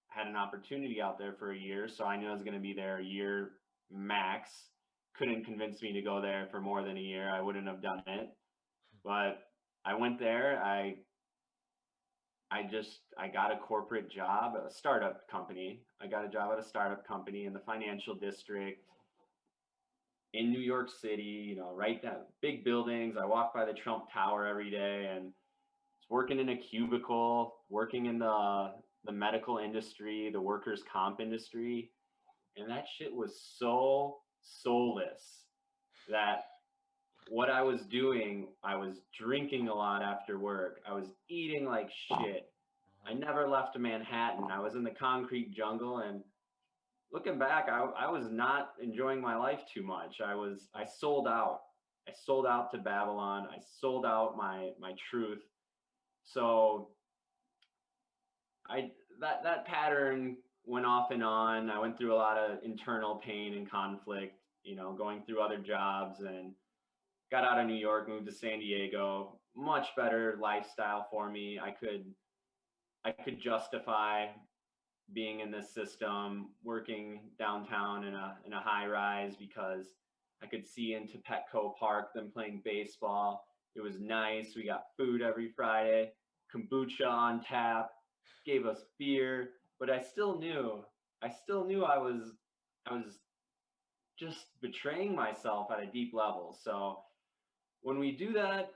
[SPEAKER 2] had an opportunity out there for a year, so I knew I was going to be there a year max. Couldn't convince me to go there for more than a year. I wouldn't have done it. But I went there. I got a corporate job at a startup company. I got a job at a startup company in the financial district in New York City, you know, right down big buildings. I walk by the Trump Tower every day and was working in a cubicle, working in the medical industry, the workers' comp industry. And that shit was so soulless that what I was doing, I was drinking a lot after work. I was eating like shit. I never left Manhattan. I was in the concrete jungle, and looking back, I was not enjoying my life too much. I sold out. I sold out to Babylon. I sold out my truth. So I that pattern went off and on. I went through a lot of internal pain and conflict, you know, going through other jobs, and got out of New York, moved to San Diego. Much better lifestyle for me. I could justify being in this system, working downtown in a high rise because I could see into Petco Park, them playing baseball. It was nice. We got food every Friday, kombucha on tap, gave us beer, but I still knew I was just betraying myself at a deep level. So when we do that,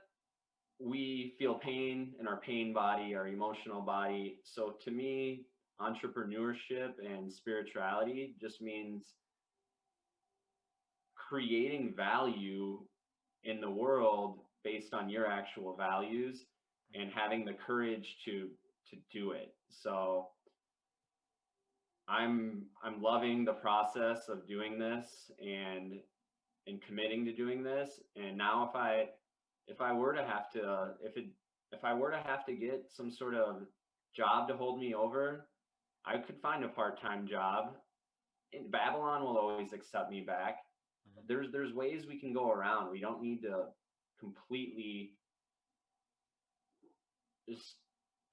[SPEAKER 2] we feel pain in our pain body, our emotional body. So to me, entrepreneurship and spirituality just means creating value in the world based on your actual values and having the courage to do it. So I'm loving the process of doing this and committing to doing this. And now if I were to have to if I were to have to get some sort of job to hold me over, I could find a part-time job. And Babylon will always accept me back. There's ways we can go around. We don't need to completely just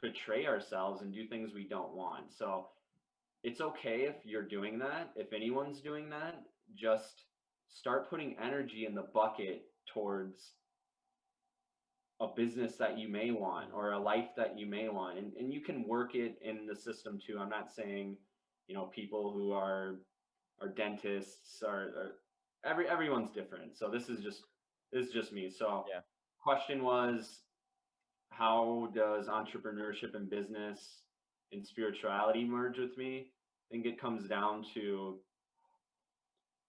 [SPEAKER 2] betray ourselves and do things we don't want. So it's okay if you're doing that. If anyone's doing that, just start putting energy in the bucket towards a business that you may want or a life that you may want. And you can work it in the system too. I'm not saying, you know, people who are dentists everyone's different. So this is just me. So
[SPEAKER 1] Yeah.
[SPEAKER 2] question was, how does entrepreneurship and business and spirituality merge with me? I think it comes down to,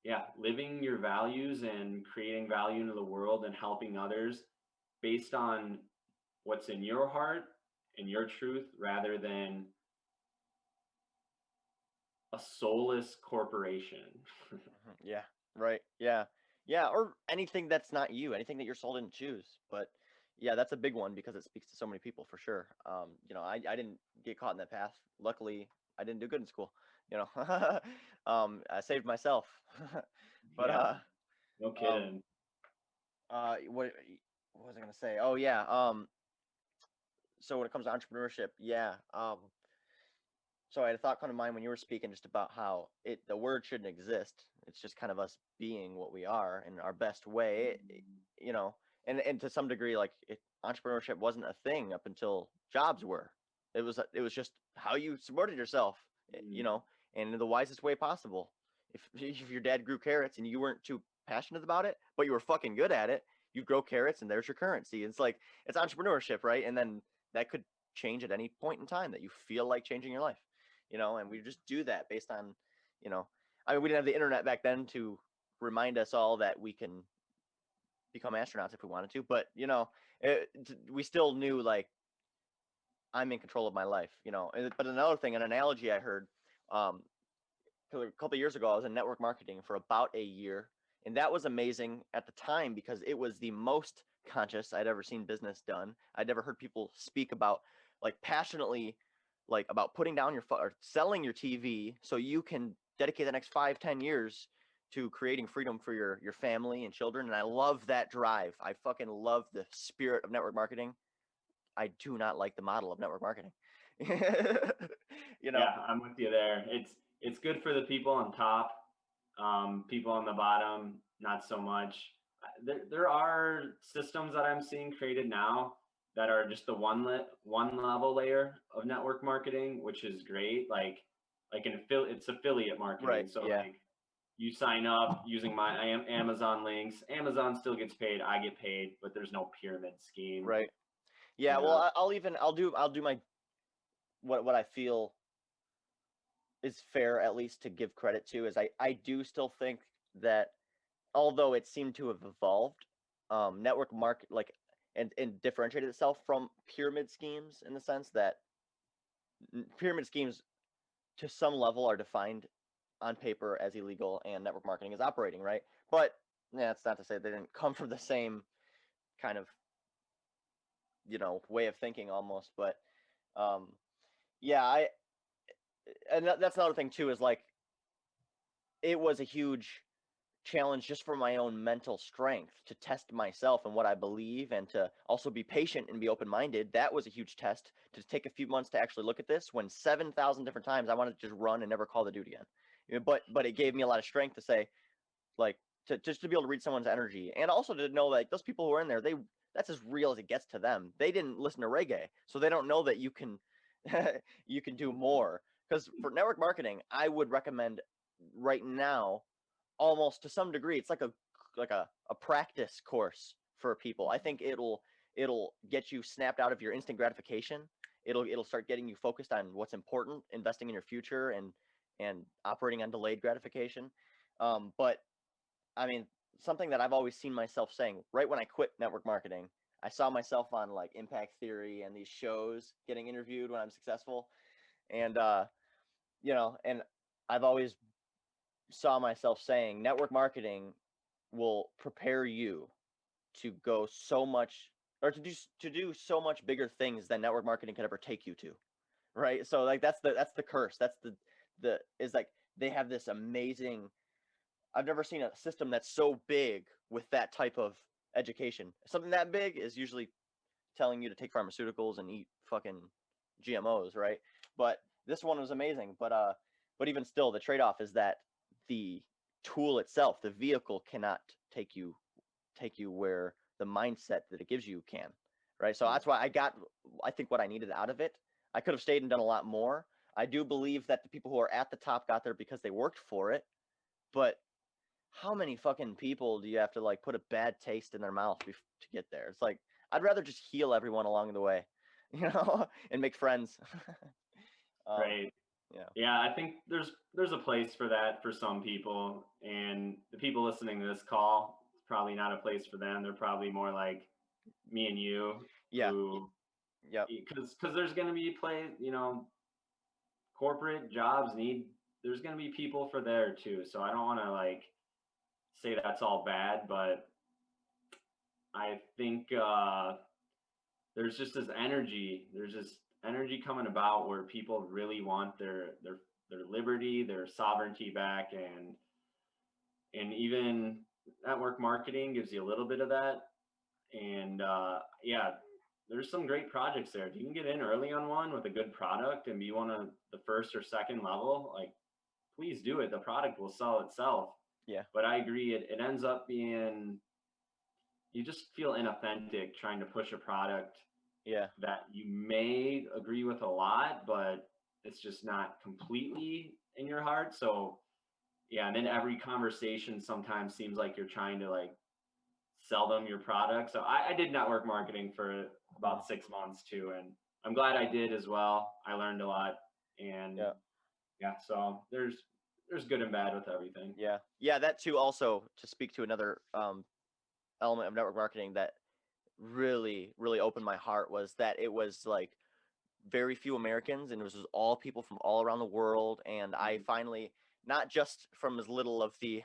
[SPEAKER 2] yeah, living your values and creating value into the world and helping others based on what's in your heart and your truth, rather than a soulless corporation.
[SPEAKER 1] Yeah. Right. Yeah. Yeah. Or anything that's not you, anything that your soul didn't choose. But yeah, that's a big one because it speaks to so many people for sure. I didn't get caught in that path. Luckily, I didn't do good in school. You know, I saved myself. But
[SPEAKER 2] Yeah, no
[SPEAKER 1] um,
[SPEAKER 2] kidding.
[SPEAKER 1] what was I gonna say? Oh yeah. So when it comes to entrepreneurship, yeah. So I had a thought come to mind when you were speaking just about how the word shouldn't exist. It's just kind of us being what we are in our best way, you know. And to some degree, like entrepreneurship wasn't a thing up until jobs were. It was just how you supported yourself, you
[SPEAKER 2] Mm,
[SPEAKER 1] know, and in the wisest way possible. If your dad grew carrots and you weren't too passionate about it, but you were fucking good at it, you grow carrots and there's your currency. It's like it's entrepreneurship, right? And then that could change at any point in time that you feel like changing your life, and we just do that based on, I mean, we didn't have the internet back then to remind us all that we can become astronauts if we wanted to, but we still knew like I'm in control of my life. But another thing, an analogy I heard, um, a couple of years ago, I was in network marketing for about a year, and that was amazing at the time because it was the most conscious I'd ever seen business done. I'd never heard people speak about like passionately, like about putting down your or selling your TV so you can dedicate the next 5-10 years to creating freedom for your family and children. And I love that drive. I fucking love the spirit of network marketing. I do not like the model of network marketing. you know,
[SPEAKER 2] yeah, I'm with you there. It's good for the people on top. People on the bottom, not so much. There are systems that I'm seeing created now that are just the one level layer of network marketing, which is great. Like it's affiliate
[SPEAKER 1] right?
[SPEAKER 2] marketing. So
[SPEAKER 1] Yeah,
[SPEAKER 2] like you sign up using my Amazon links. Amazon still gets paid. I get paid, but there's no pyramid scheme.
[SPEAKER 1] right. Yeah, well,
[SPEAKER 2] Yeah.
[SPEAKER 1] I'll do my what I feel is fair, at least to give credit to, is I do still think that although it seemed to have evolved, network market like and differentiated itself from pyramid schemes in the sense that pyramid schemes to some level are defined on paper as illegal and network marketing is operating, right? But yeah, it's not to say they didn't come from the same kind of way of thinking almost, but um, yeah, and that's another thing too, is like it was a huge challenge just for my own mental strength to test myself and what I believe and to also be patient and be open-minded. That was a huge test to take a few months to actually look at this when 7,000 different times I wanted to just run and never call the dude again. But it gave me a lot of strength to say, like, to just to be able to read someone's energy and also to know like those people who are in there, that's as real as it gets to them. They didn't listen to reggae, so they don't know that you can you can do more. Because for network marketing, I would recommend right now almost to some degree it's like a practice course for people. I think it'll get you snapped out of your instant gratification. It'll start getting you focused on what's important, investing in your future and operating on delayed gratification. But I mean, something that I've always seen myself saying right when I quit network marketing, I saw myself on like Impact Theory and these shows getting interviewed when I'm successful. And and I've always saw myself saying network marketing will prepare you to go so much or to do so much bigger things than network marketing could ever take you to, right? So like that's the curse. That's the is like they have this amazing, I've never seen a system that's so big with that type of education. Something that big is usually telling you to take pharmaceuticals and eat fucking GMOs, right? But this one was amazing. But even still, the trade-off is that the tool itself, the vehicle, cannot take you where the mindset that it gives you can, right? So that's why I think what I needed out of it. I could have stayed and done a lot more. I do believe that the people who are at the top got there because they worked for it, but how many fucking people do you have to like put a bad taste in their mouth to get there? It's like I'd rather just heal everyone along the way, and make friends. um,
[SPEAKER 2] Right.
[SPEAKER 1] yeah,
[SPEAKER 2] Yeah, I think there's a place for that for some people, and the people listening to this call, it's probably not a place for them. They're probably more like me and you,
[SPEAKER 1] yeah,
[SPEAKER 2] who
[SPEAKER 1] yep,
[SPEAKER 2] because there's going to be corporate jobs need, there's going to be people for there too. So I don't want to like say that's all bad, but I think there's just this energy. There's this energy coming about where people really want their liberty, their sovereignty back, and even network marketing gives you a little bit of that. And yeah, there's some great projects there. If you can get in early on one with a good product and be one of the first or second level, like please do it. The product will sell itself.
[SPEAKER 1] yeah,
[SPEAKER 2] But I agree, it ends up being, you just feel inauthentic trying to push a product
[SPEAKER 1] yeah,
[SPEAKER 2] that you may agree with a lot, but it's just not completely in your heart. So yeah, and then every conversation sometimes seems like you're trying to like sell them your product. So I did network marketing for
[SPEAKER 1] mm,
[SPEAKER 2] about 6 months too, and I'm glad I did as well. I learned a lot, and
[SPEAKER 1] yeah,
[SPEAKER 2] yeah, so there's good and bad with everything.
[SPEAKER 1] yeah, yeah. That too. Also, to speak to another element of network marketing that really, really opened my heart was that it was like very few Americans, and it was just all people from all around the world. And I
[SPEAKER 2] Mhm.
[SPEAKER 1] finally, not just from as little of the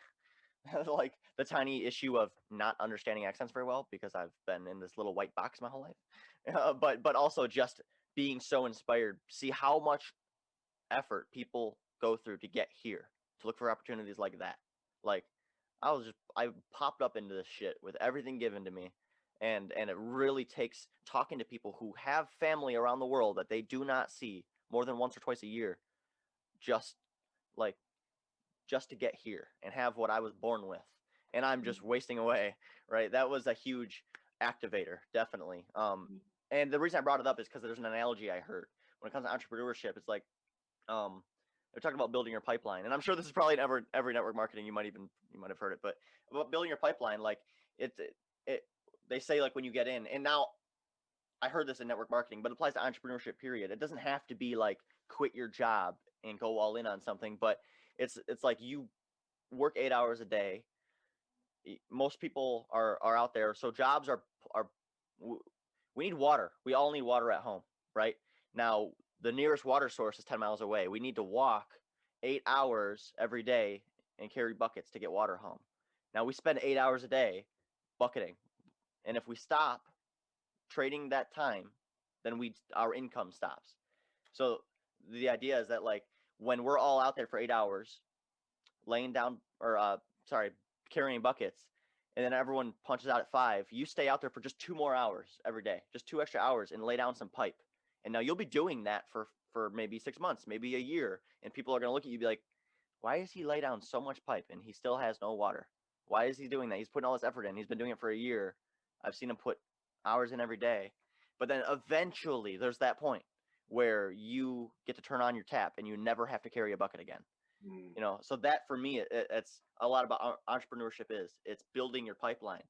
[SPEAKER 1] like the tiny issue of not understanding accents very well because I've been in this little white box my whole life, but also just being so inspired, see how much effort people go through to get here, to look for opportunities like that. Like I popped up into this shit with everything given to me. And it really takes talking to people who have family around the world that they do not see more than once or twice a year, just like just to get here and have what I was born with. And I'm just wasting away, right? That was a huge activator, definitely. And the reason I brought it up is because there's an analogy I heard when it comes to entrepreneurship. It's like they're talking about building your pipeline, and I'm sure this is probably in every network marketing. You might have heard it, but about building your pipeline, like it they say like when you get in, and now I heard this in network marketing, but it applies to entrepreneurship. Period. It doesn't have to be like quit your job and go all in on something, but it's like you work 8 hours a day. Most people are out there, so jobs are we need water. We all need water at home, right? Now, the nearest water source is 10 miles away. We need to walk 8 hours every day and carry buckets to get water home. Now, we spend 8 hours a day bucketing. And if we stop trading that time, then our income stops. So the idea is that like when we're all out there for 8 hours, laying down or sorry, carrying buckets, and then everyone punches out at 5, you stay out there for just 2 more hours every day, just 2 extra hours, and lay down some pipe. And now you'll be doing that for maybe 6 months, maybe a year, and people are gonna look at you and be like, why does he lay down so much pipe and he still has no water? Why is he doing that? He's putting all this effort in. He's been doing it for a year. I've seen him put hours in every day. But then eventually there's that point where you get to turn on your tap and you never have to carry a bucket again.
[SPEAKER 2] Mm.
[SPEAKER 1] So that for me, it's a lot about entrepreneurship. It's building your pipeline.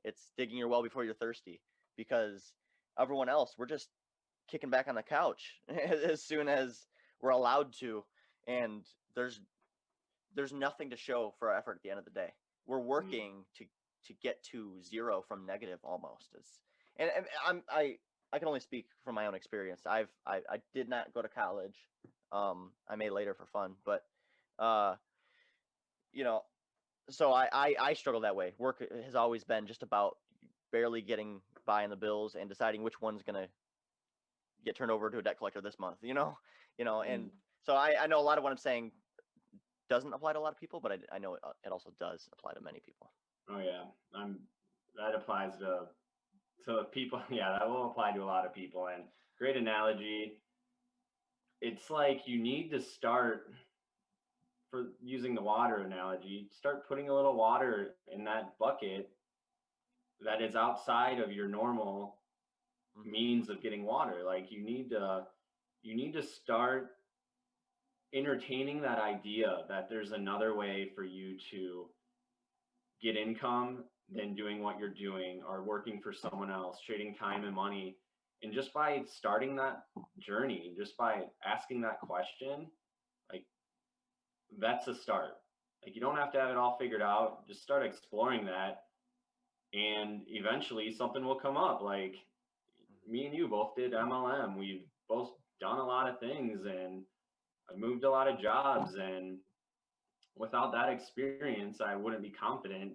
[SPEAKER 1] It's digging your well before you're thirsty, because everyone else, we're just kicking back on the couch as soon as we're allowed to. And there's nothing to show for our effort at the end of the day. We're
[SPEAKER 2] Mm.
[SPEAKER 1] working to get to zero from negative almost. And I can only speak from my own experience. I did not go to college. I may later for fun, but uh, you know, so I struggle that way. Work has always been just about barely getting by on the bills and deciding which one's gonna get turned over to a debt collector this month. And
[SPEAKER 2] Mm.
[SPEAKER 1] so I know a lot of what I'm saying doesn't apply to a lot of people, but I know it also does apply to many people.
[SPEAKER 2] Oh yeah, that applies to people. Yeah, that will apply to a lot of people. And great analogy. It's like you need to start, for using the water analogy, start putting a little water in that bucket that is outside of your normal
[SPEAKER 1] Hmm.
[SPEAKER 2] means of getting water. Like you need to start entertaining that idea that there's another way for you to get income than doing what you're doing or working for someone else, trading time and money. And just by starting that journey, just by asking that question, like, that's a start. Like, you don't have to have it all figured out. Just start exploring that, and eventually something will come up. Like, me and you both did MLM. We've both done a lot of things, and I've moved a lot of jobs, and without that experience, I wouldn't be confident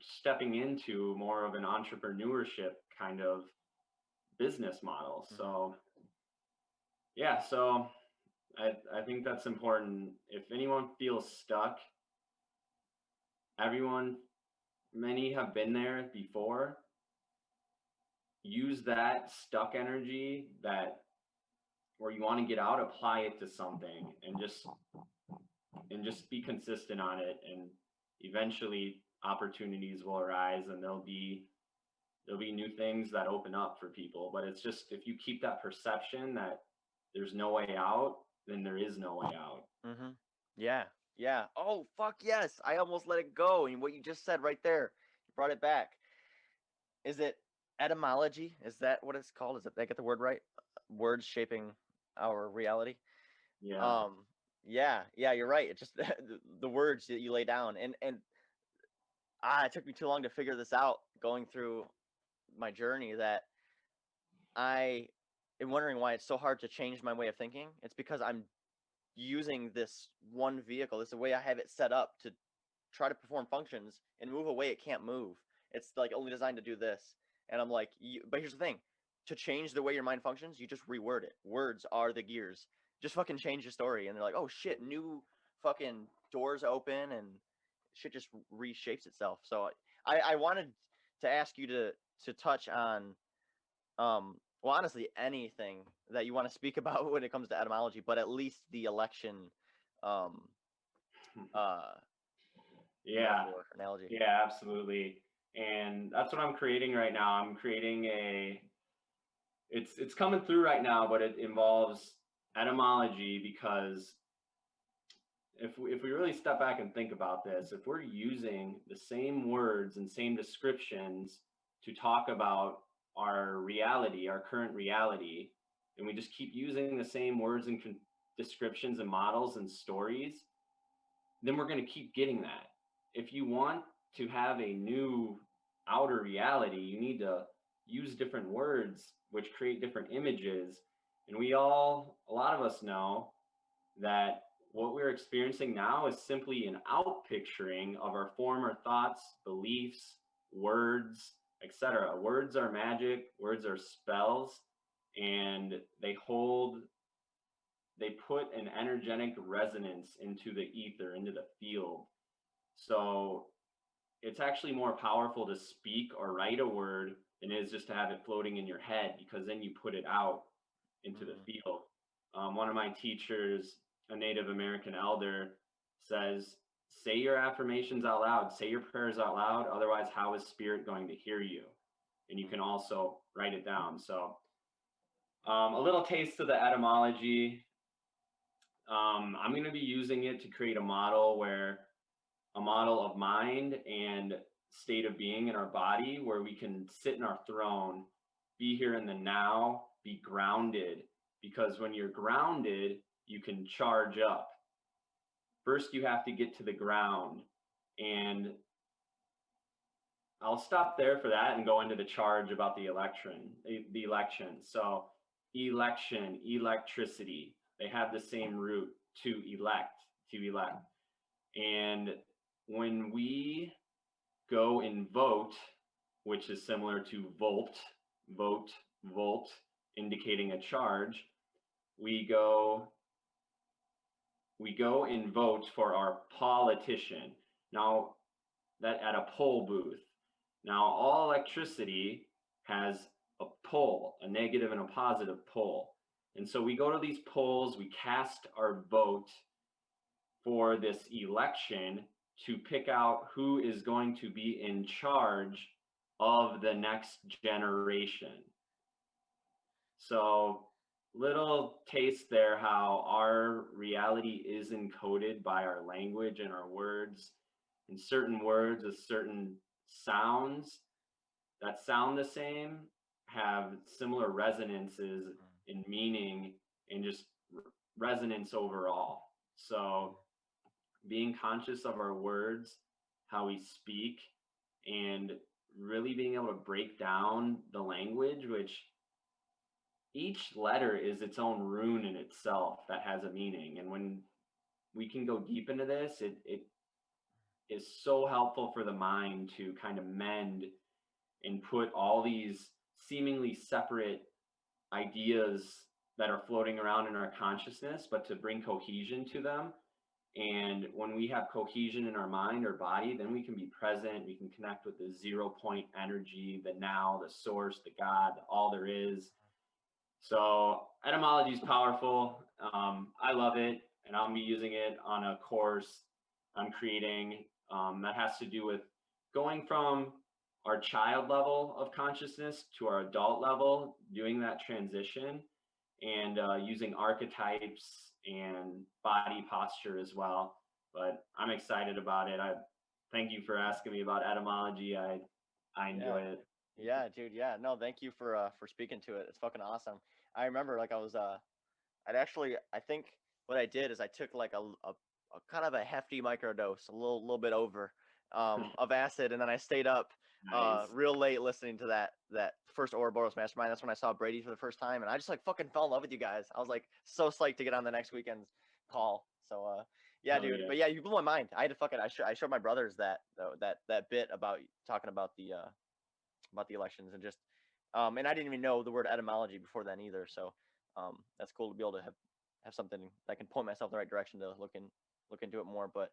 [SPEAKER 2] stepping into more of an entrepreneurship kind of business model. So yeah, so I think that's important. If anyone feels stuck, many have been there before. Use that stuck energy, that where you want to get out, apply it to something, and just be consistent on it, and eventually opportunities will arise, and there'll be new things that open up for people. But it's just, if you keep that perception that there's no way out, then there is no way out.
[SPEAKER 1] Yeah. Oh, fuck yes. I almost let it go. And what you just said right there, you brought it back. Is it etymology? Is that what it's called? Did I get the word right? Words shaping our reality.
[SPEAKER 2] Yeah.
[SPEAKER 1] Yeah, you're right. It's just the words that you lay down. And it took me too long to figure this out going through my journey, that I am wondering why it's so hard to change my way of thinking. It's because I'm using this one vehicle. This is the way I have it set up to try to perform functions, and move away it can't move. It's like only designed to do this. And I'm like, but here's the thing. To change the way your mind functions, you just reword it. Words are the gears. Just fucking change the story. And they're like, oh shit, new fucking doors open, and shit just reshapes itself. So I wanted to ask you to touch on well, honestly, anything that you want to speak about when it comes to etymology, but at least the election um
[SPEAKER 2] Yeah.
[SPEAKER 1] metaphor, analogy.
[SPEAKER 2] Yeah, absolutely. And that's what I'm creating right now. I'm creating it's coming through right now, but it involves etymology, because if we really step back and think about this, if we're using the same words and same descriptions to talk about our reality, our current reality, and we just keep using the same words and descriptions and models and stories, then we're going to keep getting that. If you want to have a new outer reality, you need to use different words which create different images. And a lot of us know that what we're experiencing now is simply an outpicturing of our former thoughts, beliefs, words, etc. Words are magic, words are spells, and they put an energetic resonance into the ether, into the field. So it's actually more powerful to speak or write a word than it is just to have it floating in your head, because then you put it out into the field. One of my teachers, a Native American elder, says, say your affirmations out loud, say your prayers out loud. Otherwise, how is spirit going to hear you? And you can also write it down. So a little taste of the etymology. I'm going to be using it to create a model of mind and state of being in our body, where we can sit in our throne, be here in the now, be grounded. Because when you're grounded, you can charge up. First, you have to get to the ground. And I'll stop there for that and go into the charge about the election. So election, electricity, they have the same root, to elect. And when we go and vote, which is similar to vote, indicating a charge, we go and vote for our politician. Now, that at a poll booth. Now, all electricity has a pole, a negative and a positive pole. And so we go to these polls, we cast our vote for this election to pick out who is going to be in charge of the next generation. So, little taste there how our reality is encoded by our language and our words. And certain words with certain sounds that sound the same have similar resonances in meaning and just resonance overall. So being conscious of our words, how we speak, and really being able to break down the language, which each letter is its own rune in itself that has a meaning. And when we can go deep into this, it is so helpful for the mind to kind of mend and put all these seemingly separate ideas that are floating around in our consciousness, but to bring cohesion to them. And when we have cohesion in our mind or body, then we can be present. We can connect with the 0 point energy, the now, the source, the God, all there is. So etymology is powerful. I love it, and I'll be using it on a course I'm creating that has to do with going from our child level of consciousness to our adult level, doing that transition, and using archetypes and body posture as well. But I'm excited about it. I thank you for asking me about etymology. I enjoy
[SPEAKER 1] Yeah.
[SPEAKER 2] it.
[SPEAKER 1] Yeah, dude. Yeah. No, thank you for speaking to it. It's fucking awesome. I remember like I'd actually, I think what I did is I took like a kind of a hefty microdose, a little bit over, of acid, and then I stayed up
[SPEAKER 2] Nice.
[SPEAKER 1] real late listening to that first Ouroboros Mastermind. That's when I saw Brady for the first time, and I just like fucking fell in love with you guys. I was like so psyched to get on the next weekend's call. So yeah,
[SPEAKER 2] Hell
[SPEAKER 1] dude.
[SPEAKER 2] yeah.
[SPEAKER 1] But yeah, you blew my mind. I had to fucking I showed my brothers that bit about talking about the elections and just and I didn't even know the word etymology before then either. So that's cool to be able to have something that can point myself in the right direction to look into it more. But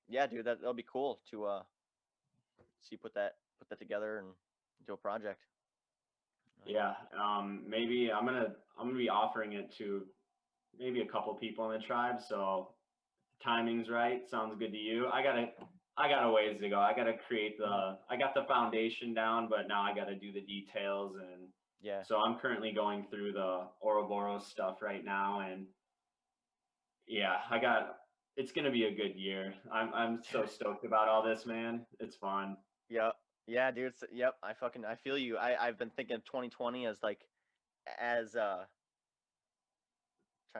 [SPEAKER 1] yeah, dude, that'll be cool to see put that together and do a project.
[SPEAKER 2] Yeah. Maybe I'm gonna be offering it to maybe a couple people in the tribe. So timing's right. Sounds good to you. I got a ways to go. I got the foundation down, but now I gotta do the details. And
[SPEAKER 1] Yeah.
[SPEAKER 2] so I'm currently going through the Ouroboros stuff right now. And yeah, it's gonna be a good year. I'm so stoked about all this, man. It's fun.
[SPEAKER 1] Yep. Yeah, dude. Yep. I feel you. I've been thinking of 2020 as like as try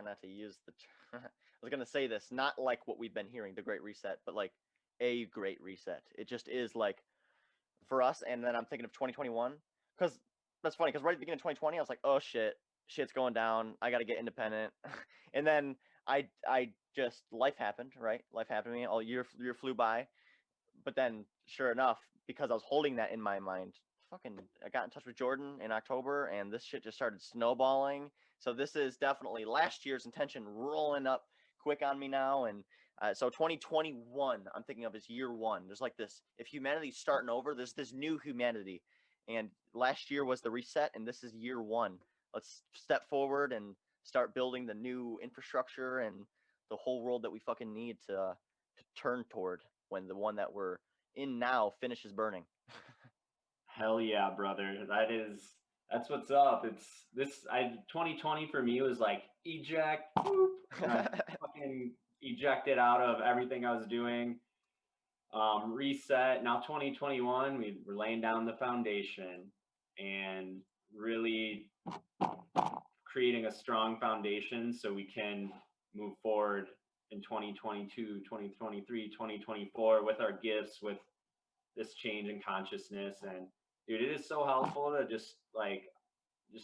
[SPEAKER 1] not to use the I was gonna say this, not like what we've been hearing, the Great Reset, but like a Great Reset. It just is like for us. And then I'm thinking of 2021 because that's funny because right at the beginning of 2020, I was like, oh shit's going down. I got to get independent. And then I just life happened, right? Life happened to me. All year flew by, but then sure enough, because I was holding that in my mind, fucking I got in touch with Jordan in October and this shit just started snowballing. So this is definitely last year's intention rolling up quick on me now. And so 2021, I'm thinking of as year one. There's like this, if humanity's starting over, there's this new humanity. And last year was the reset, and this is year one. Let's step forward and start building the new infrastructure and the whole world that we fucking need to turn toward when the one that we're in now finishes burning.
[SPEAKER 2] Hell yeah, brother. That's what's up. It's this I 2020 for me was like eject, boop, and I fucking ejected out of everything I was doing. Reset. Now 2021, we're laying down the foundation and really creating a strong foundation so we can move forward in 2022, 2023, 2024 with our gifts, with this change in consciousness. And dude, it is so helpful to just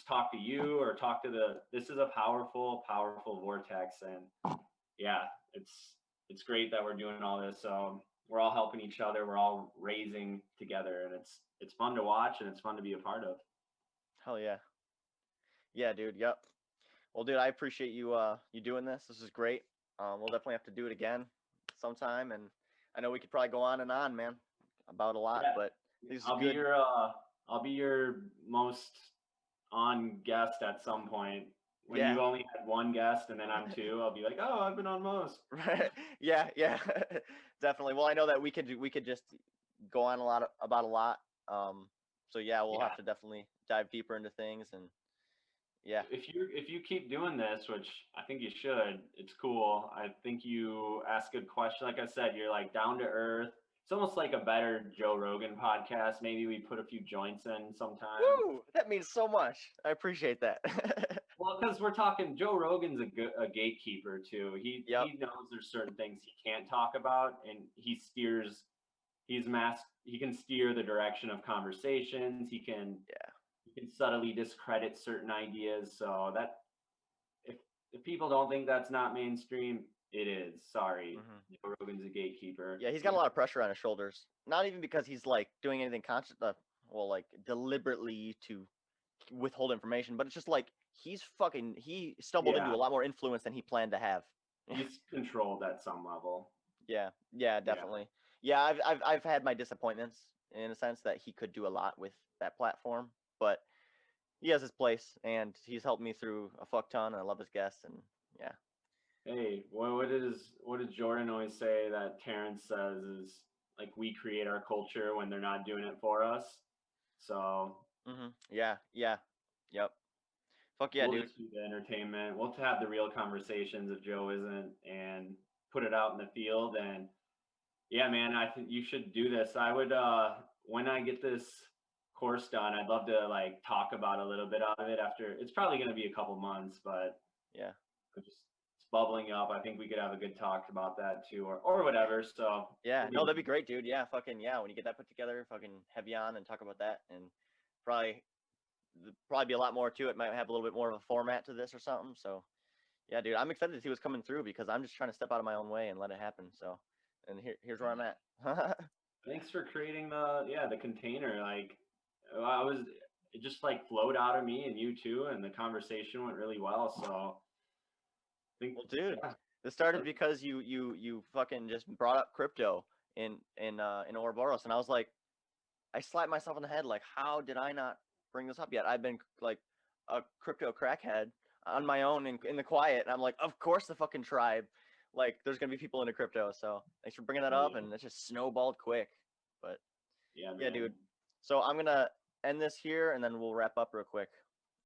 [SPEAKER 2] talk to you or talk to this is a powerful vortex. And yeah, it's great that we're doing all this. We're all helping each other, we're all raising together, and it's fun to watch and it's fun to be a part of.
[SPEAKER 1] Hell yeah. Yeah, dude. Yep. Well, dude, I appreciate you doing this. This is great. We'll definitely have to do it again sometime, and I know we could probably go on and on, man, about a lot,
[SPEAKER 2] Yeah,
[SPEAKER 1] but this is
[SPEAKER 2] I'll be
[SPEAKER 1] good.
[SPEAKER 2] your I'll be your most on guest at some point. When
[SPEAKER 1] Yeah.
[SPEAKER 2] you only had one guest and then I'm two, I'll be like, oh, I've been on most.
[SPEAKER 1] Right. Yeah, yeah. Definitely. Well, I know that we could just go on about a lot. So yeah, we'll
[SPEAKER 2] Yeah,
[SPEAKER 1] have to definitely dive deeper into things and Yeah.
[SPEAKER 2] If you keep doing this, which I think you should, it's cool. I think you ask good questions. Like I said, you're like down to earth. It's almost like a better Joe Rogan podcast. Maybe we put a few joints in sometime.
[SPEAKER 1] Woo! That means so much. I appreciate that.
[SPEAKER 2] Well, because we're talking, Joe Rogan's a gatekeeper too.
[SPEAKER 1] Yep.
[SPEAKER 2] He knows there's certain things he can't talk about, and he steers. He can steer the direction of conversations.
[SPEAKER 1] Yeah.
[SPEAKER 2] He can subtly discredit certain ideas. So that if if people don't think that's not mainstream, it is. Sorry,
[SPEAKER 1] Hmm.
[SPEAKER 2] Joe Rogan's a gatekeeper.
[SPEAKER 1] Yeah, he's got a lot of pressure on his shoulders. Not even because he's like doing anything conscious, well, like deliberately to withhold information, but it's just like he stumbled into
[SPEAKER 2] Yeah,
[SPEAKER 1] a lot more influence than he planned to have.
[SPEAKER 2] he's controlled at some level.
[SPEAKER 1] Yeah, yeah,
[SPEAKER 2] Yeah.
[SPEAKER 1] definitely. Yeah, I've had my disappointments in a sense that he could do a lot with that platform, but he has his place, and he's helped me through a fuck ton. And I love his guests, and yeah.
[SPEAKER 2] Hey, what does Jordan always say that Terrence says is like we create our culture when they're not doing it for us. So
[SPEAKER 1] Yeah, yeah, yep. Fuck yeah,
[SPEAKER 2] we'll
[SPEAKER 1] dude.
[SPEAKER 2] just do the entertainment. We'll have the real conversations if Joe isn't, and put it out in the field. And yeah, man, I think you should do this. I would when I get this course done, I'd love to like talk about a little bit of it after. It's probably going to be a couple months, but
[SPEAKER 1] Yeah,
[SPEAKER 2] it's bubbling up. I think we could have a good talk about that too, or whatever. So
[SPEAKER 1] yeah.
[SPEAKER 2] it'll
[SPEAKER 1] No,
[SPEAKER 2] be
[SPEAKER 1] that'd be great, dude. Yeah, fucking yeah. When you get that put together, fucking have you on and talk about that, and probably probably be a lot more to it. Might have a little bit more of a format to this or something. So yeah, dude, I'm excited to see what's coming through because I'm just trying to step out of my own way and let it happen. So, and here's where I'm at.
[SPEAKER 2] thanks for creating the container. Like I was, it just like flowed out of me and you too, and the conversation went really well. So I think
[SPEAKER 1] Well, dude,
[SPEAKER 2] yeah,
[SPEAKER 1] this started because you fucking just brought up crypto in Ouroboros, and I was like, I slapped myself in the head like, how did I not bring this up yet? I've been like a crypto crackhead on my own in the quiet, and I'm like, of course the fucking tribe, like there's gonna be people into crypto. So thanks for bringing that
[SPEAKER 2] oh
[SPEAKER 1] up,
[SPEAKER 2] yeah,
[SPEAKER 1] and it just snowballed quick. But
[SPEAKER 2] yeah,
[SPEAKER 1] yeah,
[SPEAKER 2] man.
[SPEAKER 1] dude. So I'm gonna end this here, and then we'll wrap up real quick.